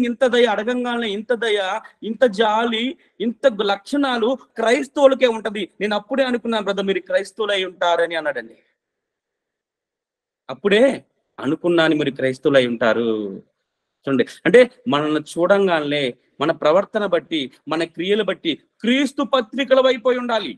ఇంత దయ అడగంగానే ఇంత దయ, ఇంత జాలి, ఇంత లక్షణాలు క్రైస్తవులకే ఉంటది. నేను అప్పుడే అనుకున్నాను బ్రదర్, మీరు క్రైస్తవులు అయి ఉంటారని అన్నాడండి. అప్పుడే అనుకున్నాను మీరు క్రైస్తవులు అయి ఉంటారు. చూడండి, అంటే మనల్ని చూడంగానే మన ప్రవర్తన బట్టి, మన క్రియలు బట్టి క్రీస్తు పత్రికల వైపోయి ఉండాలి.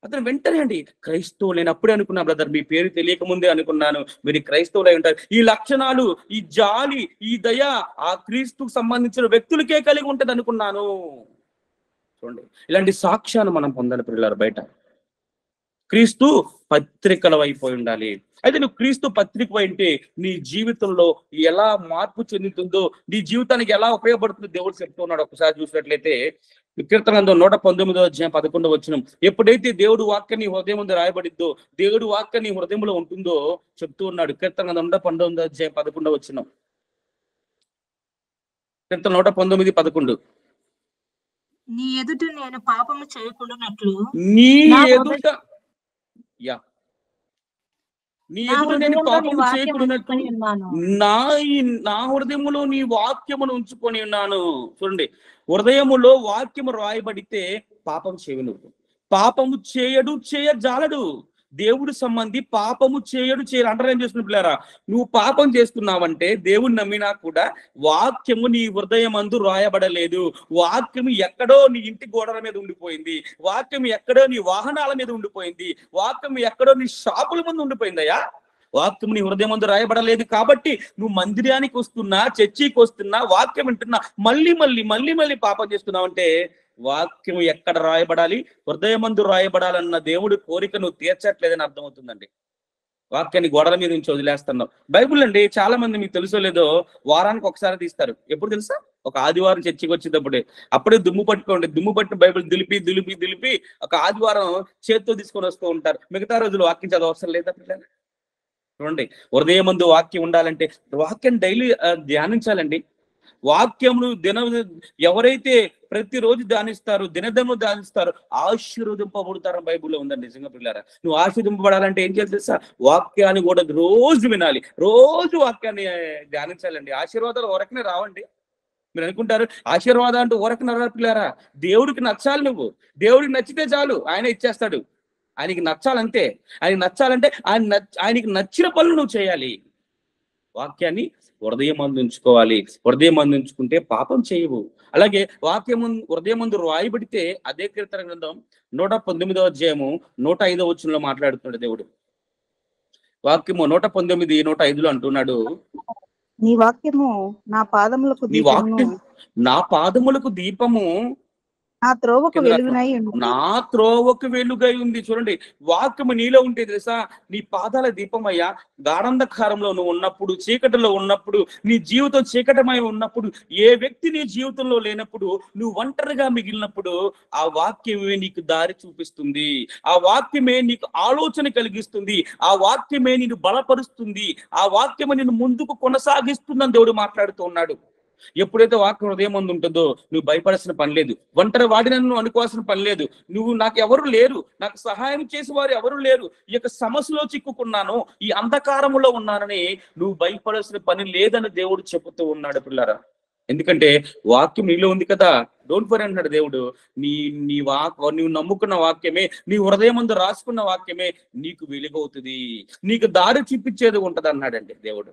అతను వెంటనే అండి క్రైస్తవులు, నేను అప్పుడే అనుకున్నా బ్రదర్, మీ పేరు తెలియక ముందే అనుకున్నాను మీరు క్రైస్తవులై ఉంటారు. ఈ లక్షణాలు, ఈ జాలి, ఈ దయ ఆ క్రీస్తుకు సంబంధించిన వ్యక్తులకే కలిగి ఉంటది అనుకున్నాను. చూడండి, ఇలాంటి సాక్ష్యాన్ని మనం పొందాలి పిల్లలు. బయట క్రీస్తు పత్రికల వైపోయి ఉండాలి. అయితే నువ్వు క్రీస్తు పత్రిక అంటే నీ జీవితంలో ఎలా మార్పు చెందుతుందో, నీ జీవితానికి ఎలా ఉపయోగపడుతుందో దేవుడు చెప్తూ ఉన్నాడు. ఒకసారి చూసినట్లయితే కీర్తనలో 119వ అధ్యాయం 11వ వచనం, ఎప్పుడైతే దేవుడు వాక్యం నీ హృదయం ముందు రాయబడిద్దో, దేవుడు వాక్యం నీ హృదయంలో ఉంటుందో చెప్తూ ఉన్నాడు. కీర్తన 119వ అధ్యాయం 11వ వచనం, కీర్తన 119:11,
నీ ఎదుట నేను పాపము చేయకుండానట్లు
నీ ఎదుట నేను పాపము చేయకుండానట్లు నా హృదయములో నీ వాక్యమును ఉంచుకొని ఉన్నాను. చూడండి, హృదయములో వాక్యము రాయబడితే పాపం చేయను. పాపము చేయజాలడు. దేవుడు సంబంధి పాపము చేయడు అంటారు. ఏం చేస్తున్న పిల్లారా, నువ్వు పాపం చేస్తున్నావంటే దేవుని నమ్మినా కూడా వాక్యము నీ హృదయమందు రాయబడలేదు. వాక్యము ఎక్కడో నీ ఇంటి గోడల మీద ఉండిపోయింది, వాక్యం ఎక్కడో నీ వాహనాల మీద ఉండిపోయింది, వాక్యం ఎక్కడో నీ షాపుల ముందు ఉండిపోయిందయ్యా. వాక్యం నీ హృదయమందు రాయబడలేదు కాబట్టి నువ్వు మందిరానికి వస్తున్నా, చర్చికి వస్తున్నా, వాక్యం వింటున్నా, మళ్ళీ పాపం చేస్తున్నావు అంటే వాక్యం ఎక్కడ రాయబడాలి? హృదయమందు రాయబడాలన్న దేవుడి కోరిక నువ్వు తీర్చట్లేదని అర్థమవుతుందండి. వాక్యాన్ని గోడల మీద నుంచి వదిలేస్తున్నావు. బైబుల్ అండి చాలా మంది మీకు తెలుసో లేదో వారానికి ఒకసారి తీస్తారు. ఎప్పుడు తెలుసా? ఒక ఆదివారం చర్చికి వచ్చేటప్పుడే. అప్పుడే దుమ్ము పట్టిన బైబిల్ దులిపి ఒక ఆదివారం చేత్తో తీసుకొని వస్తూ ఉంటారు. మిగతా రోజులు వాక్యం చదవ అవసరం లేదా పిల్లలు? చూడండి, హృదయమందు వాక్యం ఉండాలంటే వాక్యం డైలీ ధ్యానించాలండి. వాక్యమును ఎవరైతే ప్రతిరోజు ధ్యానిస్తారో, దినదినము ధ్యానిస్తారో ఆశీర్వదింపబడతారని బైబిల్లో ఉందండి. నిజంగా పిల్లారా, నువ్వు ఆశీర్వదింపబడాలంటే ఏం చేయాలి తెలుసా? వాక్యాన్ని కూడా రోజు వినాలి, రోజు వాక్యాన్ని ధ్యానించాలండి. ఆశీర్వాదాలు ఊరకనే రావండి. మీరు అనుకుంటారు ఆశీర్వాదం అంటే ఊరకనే రా పిల్లారా. దేవుడికి నచ్చాలి. నువ్వు దేవుడికి నచ్చితే చాలు, ఆయన ఇచ్చేస్తాడు. ఆయనకి నచ్చాలంతే. ఆయనకి నచ్చాలంటే ఆయనకి నచ్చిన పనులు నువ్వు చేయాలి. వాక్యాన్ని హృదయమందు ఉంచుకోవాలి. హృదయమందు ఉంచుకుంటే పాపం చేయవు. అలాగే వాక్యము హృదయమందు రాయబడితే అదే కీర్తన గ్రంథం 119వ అధ్యాయము 105వ వచనంలో మాట్లాడుతున్నాడు దేవుడు. వాక్యము 119, 105లో అంటున్నాడు,
నీ వాక్యము నా పాదములకు
నీ
దీపమును,
వాక్యం నా పాదములకు దీపము,
నా త్రోవకు వెలుగునై ఉంది.
నా త్రోవకు వెలుగై ఉంది. చూడండి, వాక్యము నీలో ఉంటే తెలుసా నీ పాదాల దీపమయ్యా. గాఢంధకారంలో నువ్వు ఉన్నప్పుడు, చీకటిలో ఉన్నప్పుడు, నీ జీవితం చీకటమై ఉన్నప్పుడు, ఏ వ్యక్తి నీ జీవితంలో లేనప్పుడు, నువ్వు ఒంటరిగా మిగిలినప్పుడు ఆ వాక్యమే నీకు దారి చూపిస్తుంది. ఆ వాక్యమే నీకు ఆలోచన కలిగిస్తుంది. ఆ వాక్యమే నిన్ను బలపరుస్తుంది. ఆ వాక్యమే నిన్ను ముందుకు కొనసాగిస్తుందని దేవుడు మాట్లాడుతూ ఉన్నాడు. ఎప్పుడైతే వాక్యం హృదయం ముందు ఉంటుందో నువ్వు భయపడాల్సిన పని లేదు. ఒంటరి వాడిని నువ్వు అనుకోవాల్సిన పని లేదు. నువ్వు నాకు ఎవరు లేరు, నాకు సహాయం చేసే వారు ఎవరు లేరు, ఈ యొక్క సమస్యలో చిక్కుకున్నాను, ఈ అంధకారములో ఉన్నానని నువ్వు భయపడాల్సిన పని లేదని దేవుడు చెబుతూ ఉన్నాడు పిల్లరా. ఎందుకంటే వాక్యం నీలో ఉంది కదా. డోంట్ వరీ అన్నాడు దేవుడు. నువ్వు నమ్ముకున్న వాక్యమే, నీ హృదయం ముందు రాసుకున్న వాక్యమే నీకు వెలుగవుతుంది, నీకు దారి చూపించేది ఉంటది అన్నాడండి దేవుడు.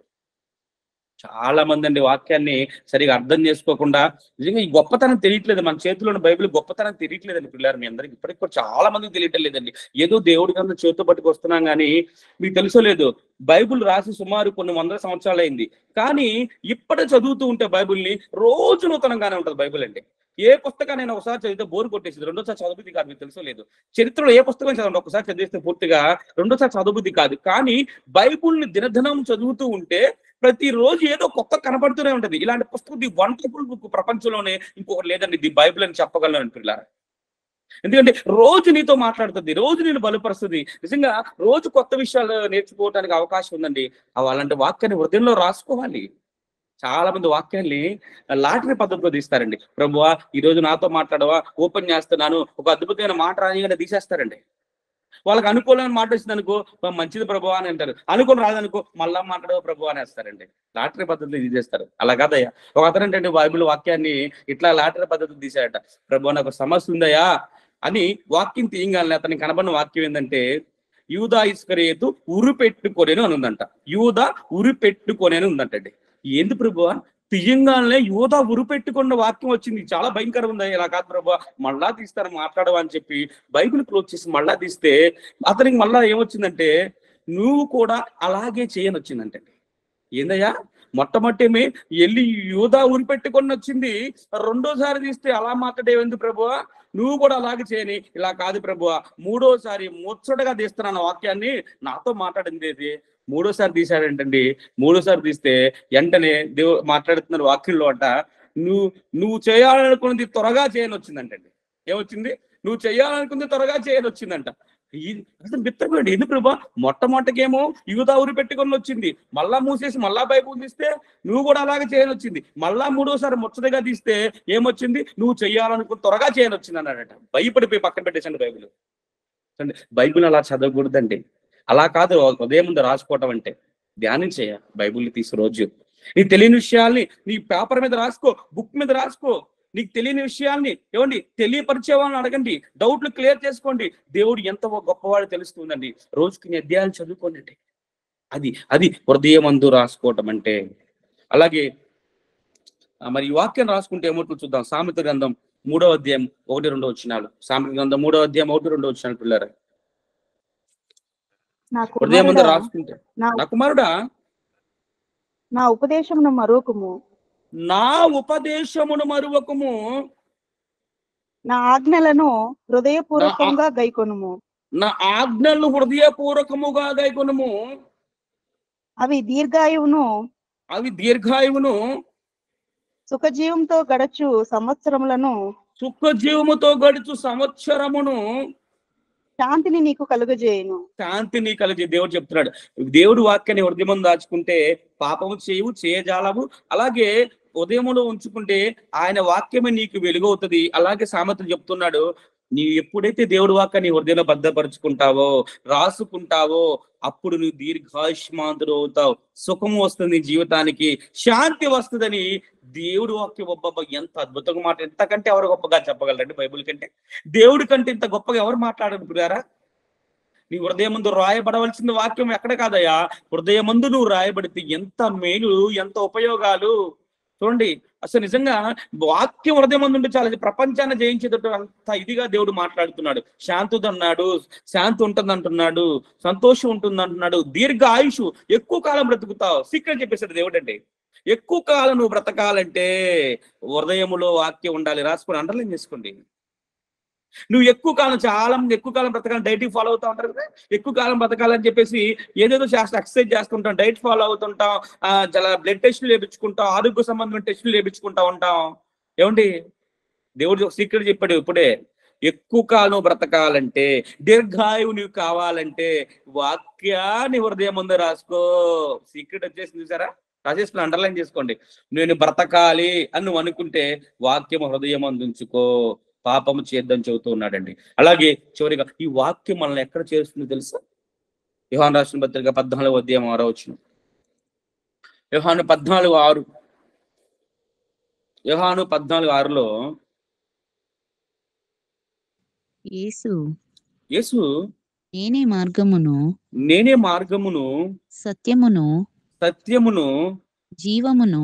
చాలా మంది అండి వాక్యాన్ని సరిగా అర్థం చేసుకోకుండా, నిజంగా ఈ గొప్పతనం తెలియట్లేదు. మన చేతిలోని బైబిల్ గొప్పతనం తెలియట్లేదండి పిల్లలు. మీ అందరికి ఇప్పటికి కూడా చాలా మందికి తెలియటం లేదండి. ఏదో దేవుడి కన్నా చేతితో పట్టుకు వస్తున్నాం కానీ మీకు తెలుసో లేదు, బైబిల్ రాసి సుమారు కొన్ని వందల సంవత్సరాలు అయింది. కానీ ఇప్పటి చదువుతూ ఉంటే బైబిల్ని రోజు నూతనంగానే ఉంటుంది బైబిల్ అండి. ఏ పుస్తకాన్ని నేను ఒకసారి చదివితే బోరు కొట్టేసింది, రెండోసారి చదువుబుద్ధి కాదు. మీకు తెలుసో లేదు, చరిత్రలో ఏ పుస్తకం చదవండి, ఒకసారి చదివిస్తే పూర్తిగా రెండోసారి చదువుబుద్ధి కాదు. కానీ బైబిల్ని దినదినం చదువుతూ ఉంటే ప్రతిరోజు ఏదో కొత్త కనపడుతూనే ఉంటది. ఇలాంటి పుస్తకం ది వండర్ఫుల్ బుక్ ప్రపంచంలోనే ఇంకొకటి లేదండి, ది బైబిల్ అని చెప్పగలను పిల్లలు. ఎందుకంటే రోజు నీతో మాట్లాడుతుంది, రోజు నేను బలపరుస్తుంది. నిజంగా రోజు కొత్త విషయాలు నేర్చుకోవడానికి అవకాశం ఉందండి. అలాంటి వాక్యాన్ని హృదయంలో రాసుకోవాలి. చాలా మంది వాక్యాన్ని లాటరీ పద్ధతిలో తీస్తారండి. ప్రభువా ఈ రోజు నాతో మాట్లాడవా, ఓపెన్ చేస్తున్నాను, ఒక అద్భుతమైన మాట రానిగానే తీసేస్తారండి. వాళ్ళకి అనుకూలమైన మాట వచ్చింది అనుకో, మంచిది ప్రభువా అని అంటారు. అనుకూలం రాదనుకో, మళ్ళా మాట్లాడవా ప్రభువా అని వేస్తారండి. లాటరీ పద్ధతిలో తీసేస్తారు. అలా కాదయ్యా. ఒక అతను ఏంటంటే బైబిల్ వాక్యాన్ని ఇట్లా లాటరీ పద్ధతిలో తీసాడట. ప్రభువా నాకు సమస్య ఉందయ్యా అని వాక్యం తీయంగానే అతనికి కనబడిన వాక్యం ఏంటంటే, యూదా ఇస్కరియోతు ఉరి పెట్టుకొనేను అని ఉందంట. యూదా ఉరి పెట్టుకొనేను ఉందంటండి. ఏంది ప్రభువా, తీయంగానే యూదా ఉరి పెట్టుకున్న వాక్యం వచ్చింది, చాలా భయంకరంగా ఉంది. ఇలా కాదు ప్రభువా, మళ్ళా తీస్తారు మాట్లాడవా అని చెప్పి బైబిల్ క్లోజ్ చేసి మళ్ళా తీస్తే అతనికి మళ్ళా ఏమొచ్చిందంటే, నువ్వు కూడా అలాగే చేయని వచ్చిందంటే. ఏందయ్యా, మొట్టమొదటి వెళ్ళి యూదా ఉరి పెట్టుకొని వచ్చింది, రెండోసారి తీస్తే అలా మాట్లాడేది ప్రభువా, నువ్వు కూడా అలాగే చేయని. ఇలా కాదు ప్రభువా, మూడోసారి ముచ్చటగా తీస్తున్నాను వాక్యాన్ని, నాతో మాట్లాడింది ఏది, మూడోసారి తీశాడంటండి. మూడోసారి తీస్తే వెంటనే దేవుడు మాట్లాడుతున్నారు వాక్యంలో అంట, నువ్వు చేయాలనుకున్నది త్వరగా చేయని వచ్చిందంటండి. ఏమొచ్చింది? నువ్వు చేయాలనుకుంది త్వరగా చేయని వచ్చిందంట. అసలు మిత్రపడి ఎందుకు ప్రభా, మొట్టమొదటికేమో యూదా ఉరి పెట్టుకొని వచ్చింది, మళ్ళా మూసేసి మళ్ళా బైబిల్ తీస్తే నువ్వు కూడా అలాగే చేయని వచ్చింది. మళ్ళా మూడోసారి ముచ్చటగా తీస్తే ఏమొచ్చింది? నువ్వు చెయ్యాలనుకుని త్వరగా చేయని వచ్చింది అన్నాడట. భయపడిపోయి పక్కన పెట్టేసండి బైబిల్. బైబిల్ అలా చదవకూడదండి. అలా కాదు ఉదయం ముందు రాసుకోవటం అంటే. ధ్యానం చేయ బైబిల్ని తీసి రోజు. నీకు తెలియని విషయాల్ని నీ పేపర్ మీద రాసుకో, బుక్ మీద రాసుకో. నీకు తెలియని విషయాల్ని ఏమండి తెలియపరిచే వాళ్ళని అడగండి, డౌట్లు క్లియర్ చేసుకోండి. దేవుడు ఎంత గొప్పవాడు తెలుస్తుందండి. రోజుకి నీ అధ్యాయాలు చదువుకోండి. అది హృదయమందు రాసుకోవటం అంటే. అలాగే మరి ఈ వాక్యం రాసుకుంటే ఏమవుతుందో చూద్దాం. సామెత గ్రంథం 3వ అధ్యాయం 1-2 వచనాలు. సామెత గ్రంథం 3వ అధ్యాయం 1-2 వచనాలు పిల్లరా.
నా
హృదయం ముందు
కుమారుడా
రాసుకుంటే,
నా
నా కుమారుడా
నా ఉపదేశమును మరొకము,
నా ఉపదేశమును మరువకము,
నా ఆజ్ఞలను
నా
హృదయపూర్వకంగా గైకొనుము.
నా ఆజ్ఞలు హృదయపూర్వకముగా గైకొనుము,
అవి దీర్ఘాయువును
అవి దీర్ఘాయువును
సుఖజీవంతో గడచు సంవత్సరములను
సుఖజీవముతో గడుచు సంవత్సరమును
శాంతిని నీకు కలుగజేయును.
శాంతిని కలిగి దేవుడు చెప్తున్నాడు. దేవుడు వాక్యాన్ని హృదయం దాచుకుంటే పాపము చేయవు, చేయజాలవు. అలాగే ఉదయములో ఉంచుకుంటే ఆయన వాక్యమే నీకు వెలుగవుతుంది. అలాగే సామెతలు చెప్తున్నాడు, నీవు ఎప్పుడైతే దేవుడి వాక్యాన్ని హృదయంలో భద్రపరుచుకుంటావో, రాసుకుంటావో, అప్పుడు నువ్వు దీర్ఘాయుష్మాంతుడు అవుతావు. సుఖము వస్తుంది నీ జీవితానికి, శాంతి వస్తుందని దేవుడి వాక్యం. ఒబ్బబ్బ, ఎంత అద్భుతంగా మాట! ఎంతకంటే ఎవరు గొప్పగా చెప్పగలరండి బైబిల్ కంటే? దేవుడి కంటే ఇంత గొప్పగా ఎవరు మాట్లాడనుకున్నారా? నీ హృదయం ముందు రాయబడవలసిన వాక్యం ఎక్కడ కాదయ్యా, హృదయం ముందు నువ్వు రాయబడితే ఎంత మేలు, ఎంత ఉపయోగాలు చూడండి. అసలు నిజంగా వాక్యం హృదయం ముందు ఉంటే చాలా, ప్రపంచాన్ని జయించేటట్టు అంత ఇదిగా దేవుడు మాట్లాడుతున్నాడు. శాంతి అన్నాడు, శాంతి ఉంటుంది అంటున్నాడు, సంతోషం ఉంటుంది అంటున్నాడు, దీర్ఘ ఆయుష్, ఎక్కువ కాలం బ్రతుకుతావు. సీక్రెట్ చెప్పేశాడు దేవుడు. అంటే ఎక్కువ కాలం నువ్వు బ్రతకాలంటే హృదయములో వాక్యం ఉండాలి. రాసుకొని అండర్లైన్ చేసుకోండి. నువ్వు ఎక్కువ కాలం, చాలా మంది ఎక్కువ కాలం బ్రతకాలని డైటింగ్ ఫాలో అవుతా ఉంటారు కదా. ఎక్కువ కాలం బ్రతకాలని చెప్పేసి ఏదేదో ఎక్సర్సైజ్ చేస్తుంటాం, డైట్ ఫాలో అవుతుంటాం, చాలా బ్లడ్ టెస్టులు చేయించుకుంటాం, ఆరోగ్య సంబంధమైన టెస్టులు చేయించుకుంటా ఉంటాం. ఏమండి, దేవుడు సీక్రెట్ చెప్పాడు ఇప్పుడే. ఎక్కువ కాలం బ్రతకాలంటే, దీర్ఘాయువు నీవు కావాలంటే వాక్యాన్ని హృదయం ముందు రాసుకో. సీక్రెట్ వచ్చేసింది చూసారా? రాసేసుకుని అండర్లైన్ చేసుకోండి. నేను బ్రతకాలి అని నువ్వు అనుకుంటే వాక్యం హృదయం అందించుకో, పాపము చేద్దని చెబుతూ ఉన్నాడండి. అలాగే చివరిగా ఈ వాక్యం మనల్ని ఎక్కడ చేరుస్తుందో తెలుసా? యోహాను రాసిన పత్రిక 14వ అధ్యాయం 6వ వచనం. యోహాను 14:6. యోహాను 14:6లో యేసు
నేనే మార్గమును,
నేనే మార్గమును, సత్యమును, జీవమును,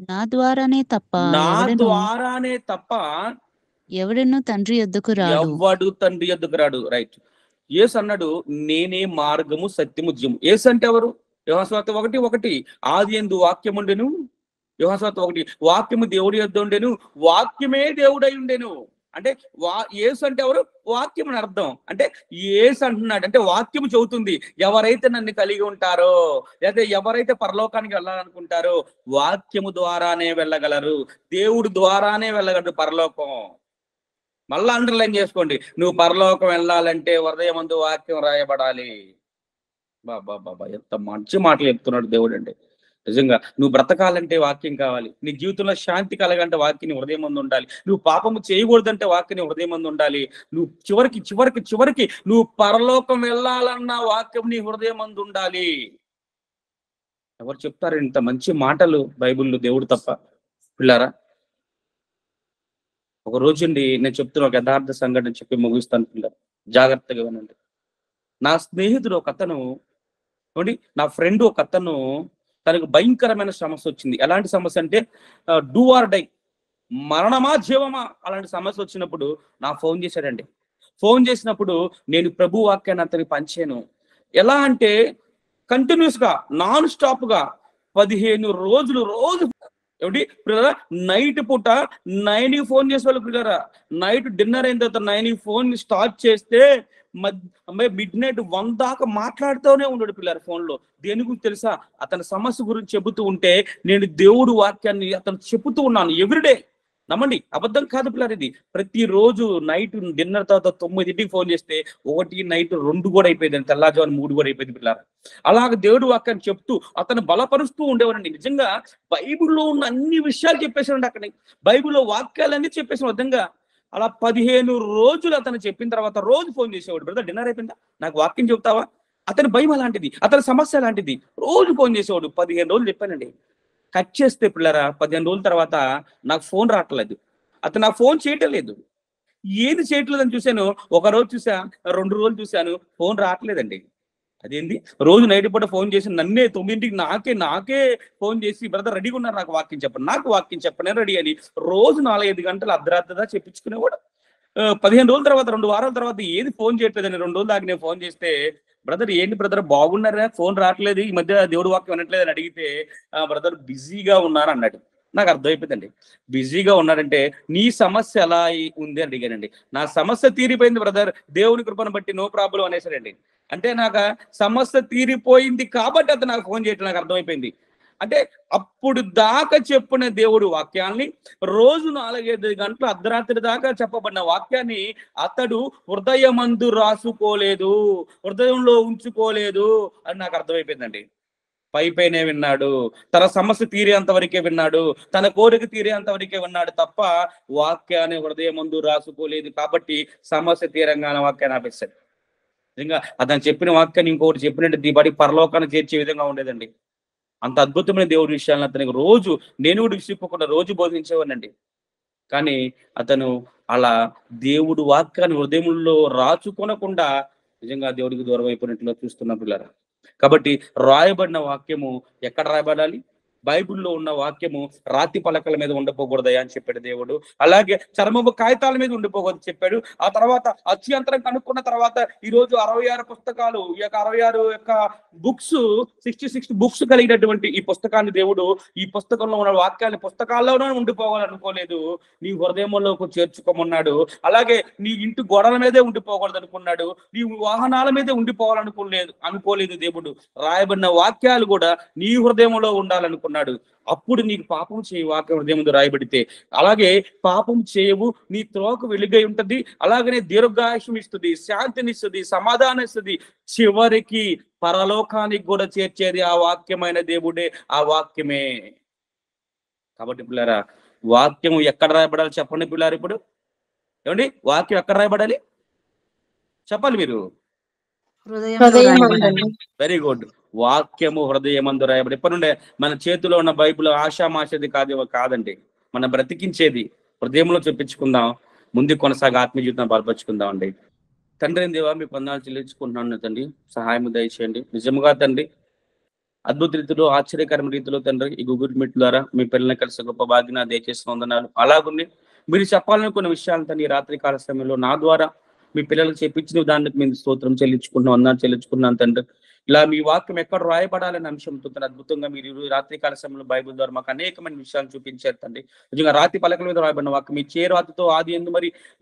నా ద్వారానే తప్ప ఎవడును తండ్రి యొద్దకు రాడు.
రైట్. యేసు అన్నాడు, నేనే మార్గము, సత్యము, జీవము. యేసు అంటే ఎవరు? యోహాను సువార్త 1:1 ఆదియందు వాక్యముండెను. యోహాను సువార్త 1 వాక్యము దేవుడి యొద్ద ఉండెను, వాక్యమే దేవుడై ఉండెను. అంటే యేసు అంటే ఎవరు? వాక్యం అని అర్థం. అంటే యేసు అంటున్నాడు అంటే వాక్యము చెబుతుంది, ఎవరైతే నన్ను కలిగి ఉంటారో, లేదా ఎవరైతే పరలోకానికి వెళ్ళాలనుకుంటారో వాక్యము ద్వారానే వెళ్ళగలరు. దేవుడు ద్వారానే వెళ్ళగలరు పరలోకం. మళ్ళా అండర్లైన్ చేసుకోండి, నువ్వు పరలోకం వెళ్ళాలంటే హృదయం ముందు వాక్యం రాయబడాలి. బాబా, ఎంత మంచి మాటలు చెప్తున్నాడు దేవుడు. అంటే నిజంగా నువ్వు బ్రతకాలంటే వాక్యం కావాలి. నీ జీవితంలో శాంతి కలగాలంటే వాక్యం హృదయం ముందు ఉండాలి. నువ్వు పాపము చేయకూడదంటే వాక్యం హృదయం ముందు ఉండాలి. నువ్వు చివరికి నువ్వు పరలోకం వెళ్ళాలన్న వాక్యం నీ హృదయం ముందు ఉండాలి. ఎవరు చెప్తారు ఇంత మంచి మాటలు బైబిల్లో? దేవుడు తప్ప. పిల్లారా, ఒక రోజండి నేను చెప్తున్న ఒక యథార్థ సంఘటన చెప్పి ముగిస్తాను. పిల్లలు జాగ్రత్తగా వినండి. నా స్నేహితుడు ఒక అతను, నా ఫ్రెండ్ ఒక అతను, తనకు భయంకరమైన సమస్య వచ్చింది. ఎలాంటి సమస్య అంటే డూ ఆర్ డై, మరణమా జీవమా అలాంటి సమస్య వచ్చినప్పుడు నా ఫోన్ చేశాడండి. ఫోన్ చేసినప్పుడు నేను ప్రభు వాక్యాన్ని అతనికి పంచాను. ఎలా అంటే కంటిన్యూస్ గా, నాన్ స్టాప్ గా 15 రోజులు నైట్ పూట 9 ఫోన్ చేసే వాళ్ళు పిల్లరా. నైట్ డిన్నర్ అయిన తర్వాత 9 ఫోన్ స్టార్ట్ చేస్తే మిడ్ నైట్ 1 దాకా మాట్లాడుతూనే ఉన్నాడు పిల్లలు ఫోన్ లో. దేని గురించి తెలుసా? అతని సమస్య గురించి చెబుతూ ఉంటే నేను దేవుడు వాక్యాన్ని అతను చెబుతూ ఉన్నాను ఎవ్రీడే. నమ్మండి, అబద్ధం కాదు పిల్లలు. ఇది ప్రతిరోజు నైట్ డిన్నర్ తర్వాత 9ంటికి ఫోన్ చేస్తే 1 నైట్ 2 కూడా అయిపోయింది, తెల్లారుజామున 3 కూడా అయిపోయింది పిల్లలు. అలాగే దేవుడు వాక్యాన్ని చెప్తూ అతను బలపరుస్తూ ఉండేవాడండి. నిజంగా బైబిల్లో ఉన్న అన్ని విషయాలు చెప్పేసాడు. అక్కడ బైబిల్లో వాక్యాలన్నీ చెప్పేసాడు. నిజంగా అలా 15 రోజులు అతను చెప్పిన తర్వాత రోజు ఫోన్ చేసేవాడు. బ్రదర్ డిన్నర్ అయిపోయిందా, నాకు వాక్యం చెబుతావా? అతని భయం అలాంటిది, అతని సమస్య అలాంటిది. రోజు ఫోన్ చేసేవాడు. 15 రోజులు చెప్పానండి. కట్ చేస్తే పిల్లరా 15 రోజుల తర్వాత నాకు ఫోన్ రావట్లేదు, అతను నాకు ఫోన్ చేయటం లేదు. ఏది చేయట్లేదు అని చూశాను. ఒక రోజు చూసా, 2 రోజులు చూశాను, ఫోన్ రావట్లేదండి. అదేంది? రోజు నైట్ పూట ఫోన్ చేసి నన్నే 9ంటికి నాకే ఫోన్ చేసి, బ్రదర్ రెడీగా ఉన్నారు, నాకు వాక్యం చెప్పండి, నేను రెడీ అని రోజు 4-5 గంటలు అర్ధరాత్రిగా చెప్పించుకునేవాడు. 15 రోజుల తర్వాత 2 వారాల తర్వాత ఏది ఫోన్ చేయట్లేదండి. 2 రోజులు దాకా నేను ఫోన్ చేస్తే, బ్రదర్ ఏంటి బ్రదర్ బాగున్నారా, ఫోన్ రావట్లేదు, ఈ మధ్య దేవుడి వాక్యం వినట్లేదు అని అడిగితే, బ్రదర్ బిజీగా ఉన్నాను అన్నాడు. నాకు అర్థమైపోయిందండి. బిజీగా ఉన్నాడంటే నీ సమస్య ఎలా ఉంది అని అడిగానండి. నా సమస్య తీరిపోయింది బ్రదర్, దేవుని కృపను బట్టి, నో ప్రాబ్లం అనేసాడండి. అంటే నాకు సమస్య తీరిపోయింది కాబట్టి అతను నాకు ఫోన్ చేయటం నాకు అర్థమైపోయింది. అంటే అప్పుడు దాకా చెప్పిన దేవుడు వాక్యాన్ని రోజు 4-5 గంటలు అర్ధరాత్రి దాకా చెప్పబడిన వాక్యాన్ని అతడు హృదయమందు రాసుకోలేదు, హృదయంలో ఉంచుకోలేదు అని నాకు అర్థమైపోయిందండి. పైనే విన్నాడు, తన సమస్య తీరేంత వరకే విన్నాడు, తన కోరిక తీరేంత వరకే విన్నాడు తప్ప వాక్యాన్ని హృదయమందు రాసుకోలేదు. కాబట్టి సమస్య తీరంగానే వాక్యాన్ని ఆపేశాడు. నిజంగా అతను చెప్పిన వాక్యాన్ని ఇంకొకటి చెప్పినట్టు దీపాటి పరలోకాన్ని చేర్చే విధంగా ఉండేదండి. అంత అద్భుతమైన దేవుడి విషయాలను అతనికి రోజు నేను కూడా విసిపోకుండా రోజు బోధించేవాడినండి. కానీ అతను అలా దేవుడు వాక్యాన్ని హృదయంలో రాచుకొనకుండా నిజంగా దేవుడికి దూరం అయిపోయినట్లుగా చూస్తున్న పిల్లరా. కాబట్టి రాయబడిన వాక్యము ఎక్కడ రాయబడాలి? బైబిల్లో ఉన్న వాక్యము రాతి పలకల మీద ఉండిపోకూడదయా అని చెప్పాడు దేవుడు. అలాగే చర్మపు కాగితాల మీద ఉండిపోకూడదు చెప్పాడు. ఆ తర్వాత అత్యంతరం కనుక్కున్న తర్వాత ఈరోజు 66 పుస్తకాలు, ఈ యొక్క 66 యొక్క బుక్స్, 66 బుక్స్ కలిగినటువంటి ఈ పుస్తకాన్ని దేవుడు ఈ పుస్తకంలో ఉన్న వాక్యాన్ని పుస్తకాల్లోనే ఉండిపోవాలనుకోలేదు, నీ హృదయంలోకి చేర్చుకోమన్నాడు. అలాగే నీ ఇంటి గోడల మీదే ఉండిపోకూడదు అనుకున్నాడు, నీ వాహనాల మీదే అనుకోలేదు దేవుడు. రాయబడిన వాక్యాలు కూడా నీ హృదయంలో ఉండాలనుకున్నాడు. అప్పుడు నీకు పాపం చేయి వాక్యం హృదయం ముందు రాయబడితే. అలాగే పాపం చేయవు, నీ త్రోక వెలుగై ఉంటది, అలాగనే దీర్ఘాయుష్యం ఇస్తుంది, శాంతినిస్తుంది, సమాధానం ఇస్తుంది, చివరికి పరలోకానికి కూడా చేర్చేది ఆ వాక్యమైన దేవుడే, ఆ వాక్యమే. కాబట్టి పిల్లారా, వాక్యం ఎక్కడ రాయబడాలి చెప్పండి పిల్లారు. ఇప్పుడు ఏమండి, వాక్యం ఎక్కడ రాయబడాలి చెప్పాలి మీరు. Very good. వాక్యము హృదయమందు రాయబడి. ఇప్పటి నుండే మన చేతిలో ఉన్న బైబిల్ ఆషామాషది కాదండి, మనం బ్రతికించేది. హృదయంలో చూపించుకుందాం, ముందు కొనసాగి ఆత్మీయ జీవితం బలపరుచుకుందాం అండి. తండ్రి దేవా, మీ వందనాలు చెల్లించుకుంటున్నాను తండ్రి, సహాయం దయచేయండి. నిజముగా తండ్రి, అద్భుత రీతిలో, ఆశ్చర్యకరమైన రీతిలో తండ్రి ఈ గూగుల్ మీట్ ద్వారా మీ పిల్లల్ని కలిసి గొప్ప భాగ్యన దయచేసి వందనాలు. అలాగుండి మీరు చెప్పాలనుకున్న విషయాలు తండ్రి ఈ రాత్రి కాల సమయంలో నా ద్వారా మీ పిల్లలకు చెప్పించిన దానికి మేము స్తోత్రం చెల్లించుకున్నాం, వందనాలు చెల్లించుకున్నాను తండ్రి. ఇలా మీ వాక్యం ఎక్కడ రాయబడాలనే అంశంతో అద్భుతంగా మీరు రాత్రి కాల సమయంలో బైబిల్ ద్వారా మాకు అనేకమైన విషయాలు చూపించారు తండ్రి. నిజంగా రాతి పలకల మీద రాయబడిన వాక్యం మీ చేరాతితో ఆది ఎందు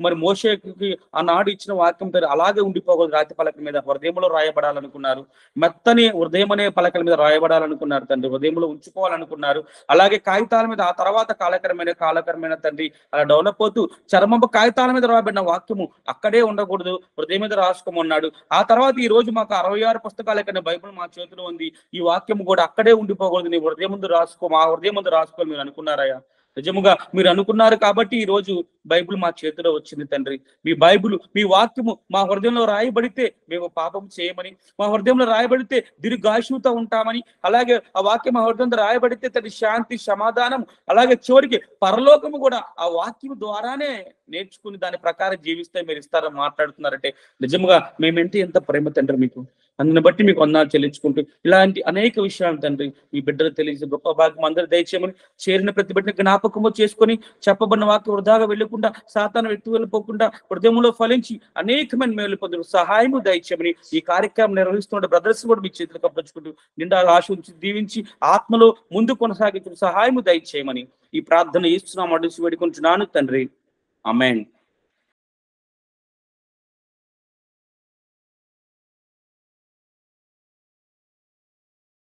మరి మోషేకి ఆనాడు ఇచ్చిన వాక్యం అలాగే ఉండిపోకూడదు, రాతి పలకల మీద హృదయంలో రాయబడాలనుకున్నారు. మెత్తని హృదయం అనే పలకల మీద రాయబడాలనుకున్నారు తండ్రి, హృదయంలో ఉంచుకోవాలనుకున్నారు. అలాగే కాగితాల మీద ఆ తర్వాత కాలకరమైన తండ్రి అలా డెవలప్ అవుతూ చర్మపు కాగితాల మీద రాయబడిన వాక్యము అక్కడే ఉండకూడదు, హృదయం మీద రాసుకోమన్నాడు. ఆ తర్వాత ఈ రోజు మాకు 66 పుస్తకాల కన్నా బైబిల్ మా చేతిలో ఉంది, ఈ వాక్యం కూడా అక్కడే ఉండిపోకూడదు, నీ హృదయం ముందు రాసుకో, మా హృదయం ముందు రాసుకోవాలి మీరు అనుకున్నారయ్యా. నిజముగా మీరు అనుకున్నారు కాబట్టి ఈ రోజు బైబిల్ మా చేతిలో వచ్చింది తండ్రి. మీ బైబిల్, మీ వాక్యము మా హృదయంలో రాయబడితే మేము పాపం చేయమని, మా హృదయంలో రాయబడితే దీర్ఘాయుష్తో ఉంటామని, అలాగే ఆ వాక్యం మా హృదయంలో రాయబడితే తన శాంతి, సమాధానం, అలాగే చివరికి పరలోకము కూడా ఆ వాక్యం ద్వారానే నేర్చుకుని దాని ప్రకారం జీవిస్తే మీరు ఇస్తారని మాట్లాడుతున్నారంటే నిజముగా మేమెంటే ఎంత ప్రేమ తండ్రి మీకు. అందుని బట్టి మీకు వందనాలు చెల్లించుకుంటూ ఇలాంటి అనేక విషయాలు తండ్రి మీ బిడ్డలు తెలియజే గొప్ప భాగ్యం అందరూ దయచేయమని, చేరిన ప్రతి బిడ్డని జ్ఞాపకము చేసుకొని చెప్పబడిన వాక్యం వృధాగా వెళ్ళకుండా, సాతాను వ్యక్తి వెళ్ళిపోకుండా హృదయంలో ఫలించి అనేకమైన మేలు పొందుకు సహాయము దయచేయమని, ఈ కార్యక్రమం నిర్వహిస్తున్న బ్రదర్స్ కూడా మీ చేతులకు అప్పగించుకుంటూ నిండా ఆశించి దీవించి ఆత్మలో ముందు కొనసాగించిన సహాయము దయచేయమని ఈ ప్రార్థన ఇస్తున్నాం అడిసి వేడుకుంటున్నాను తండ్రి. ఆమేన్.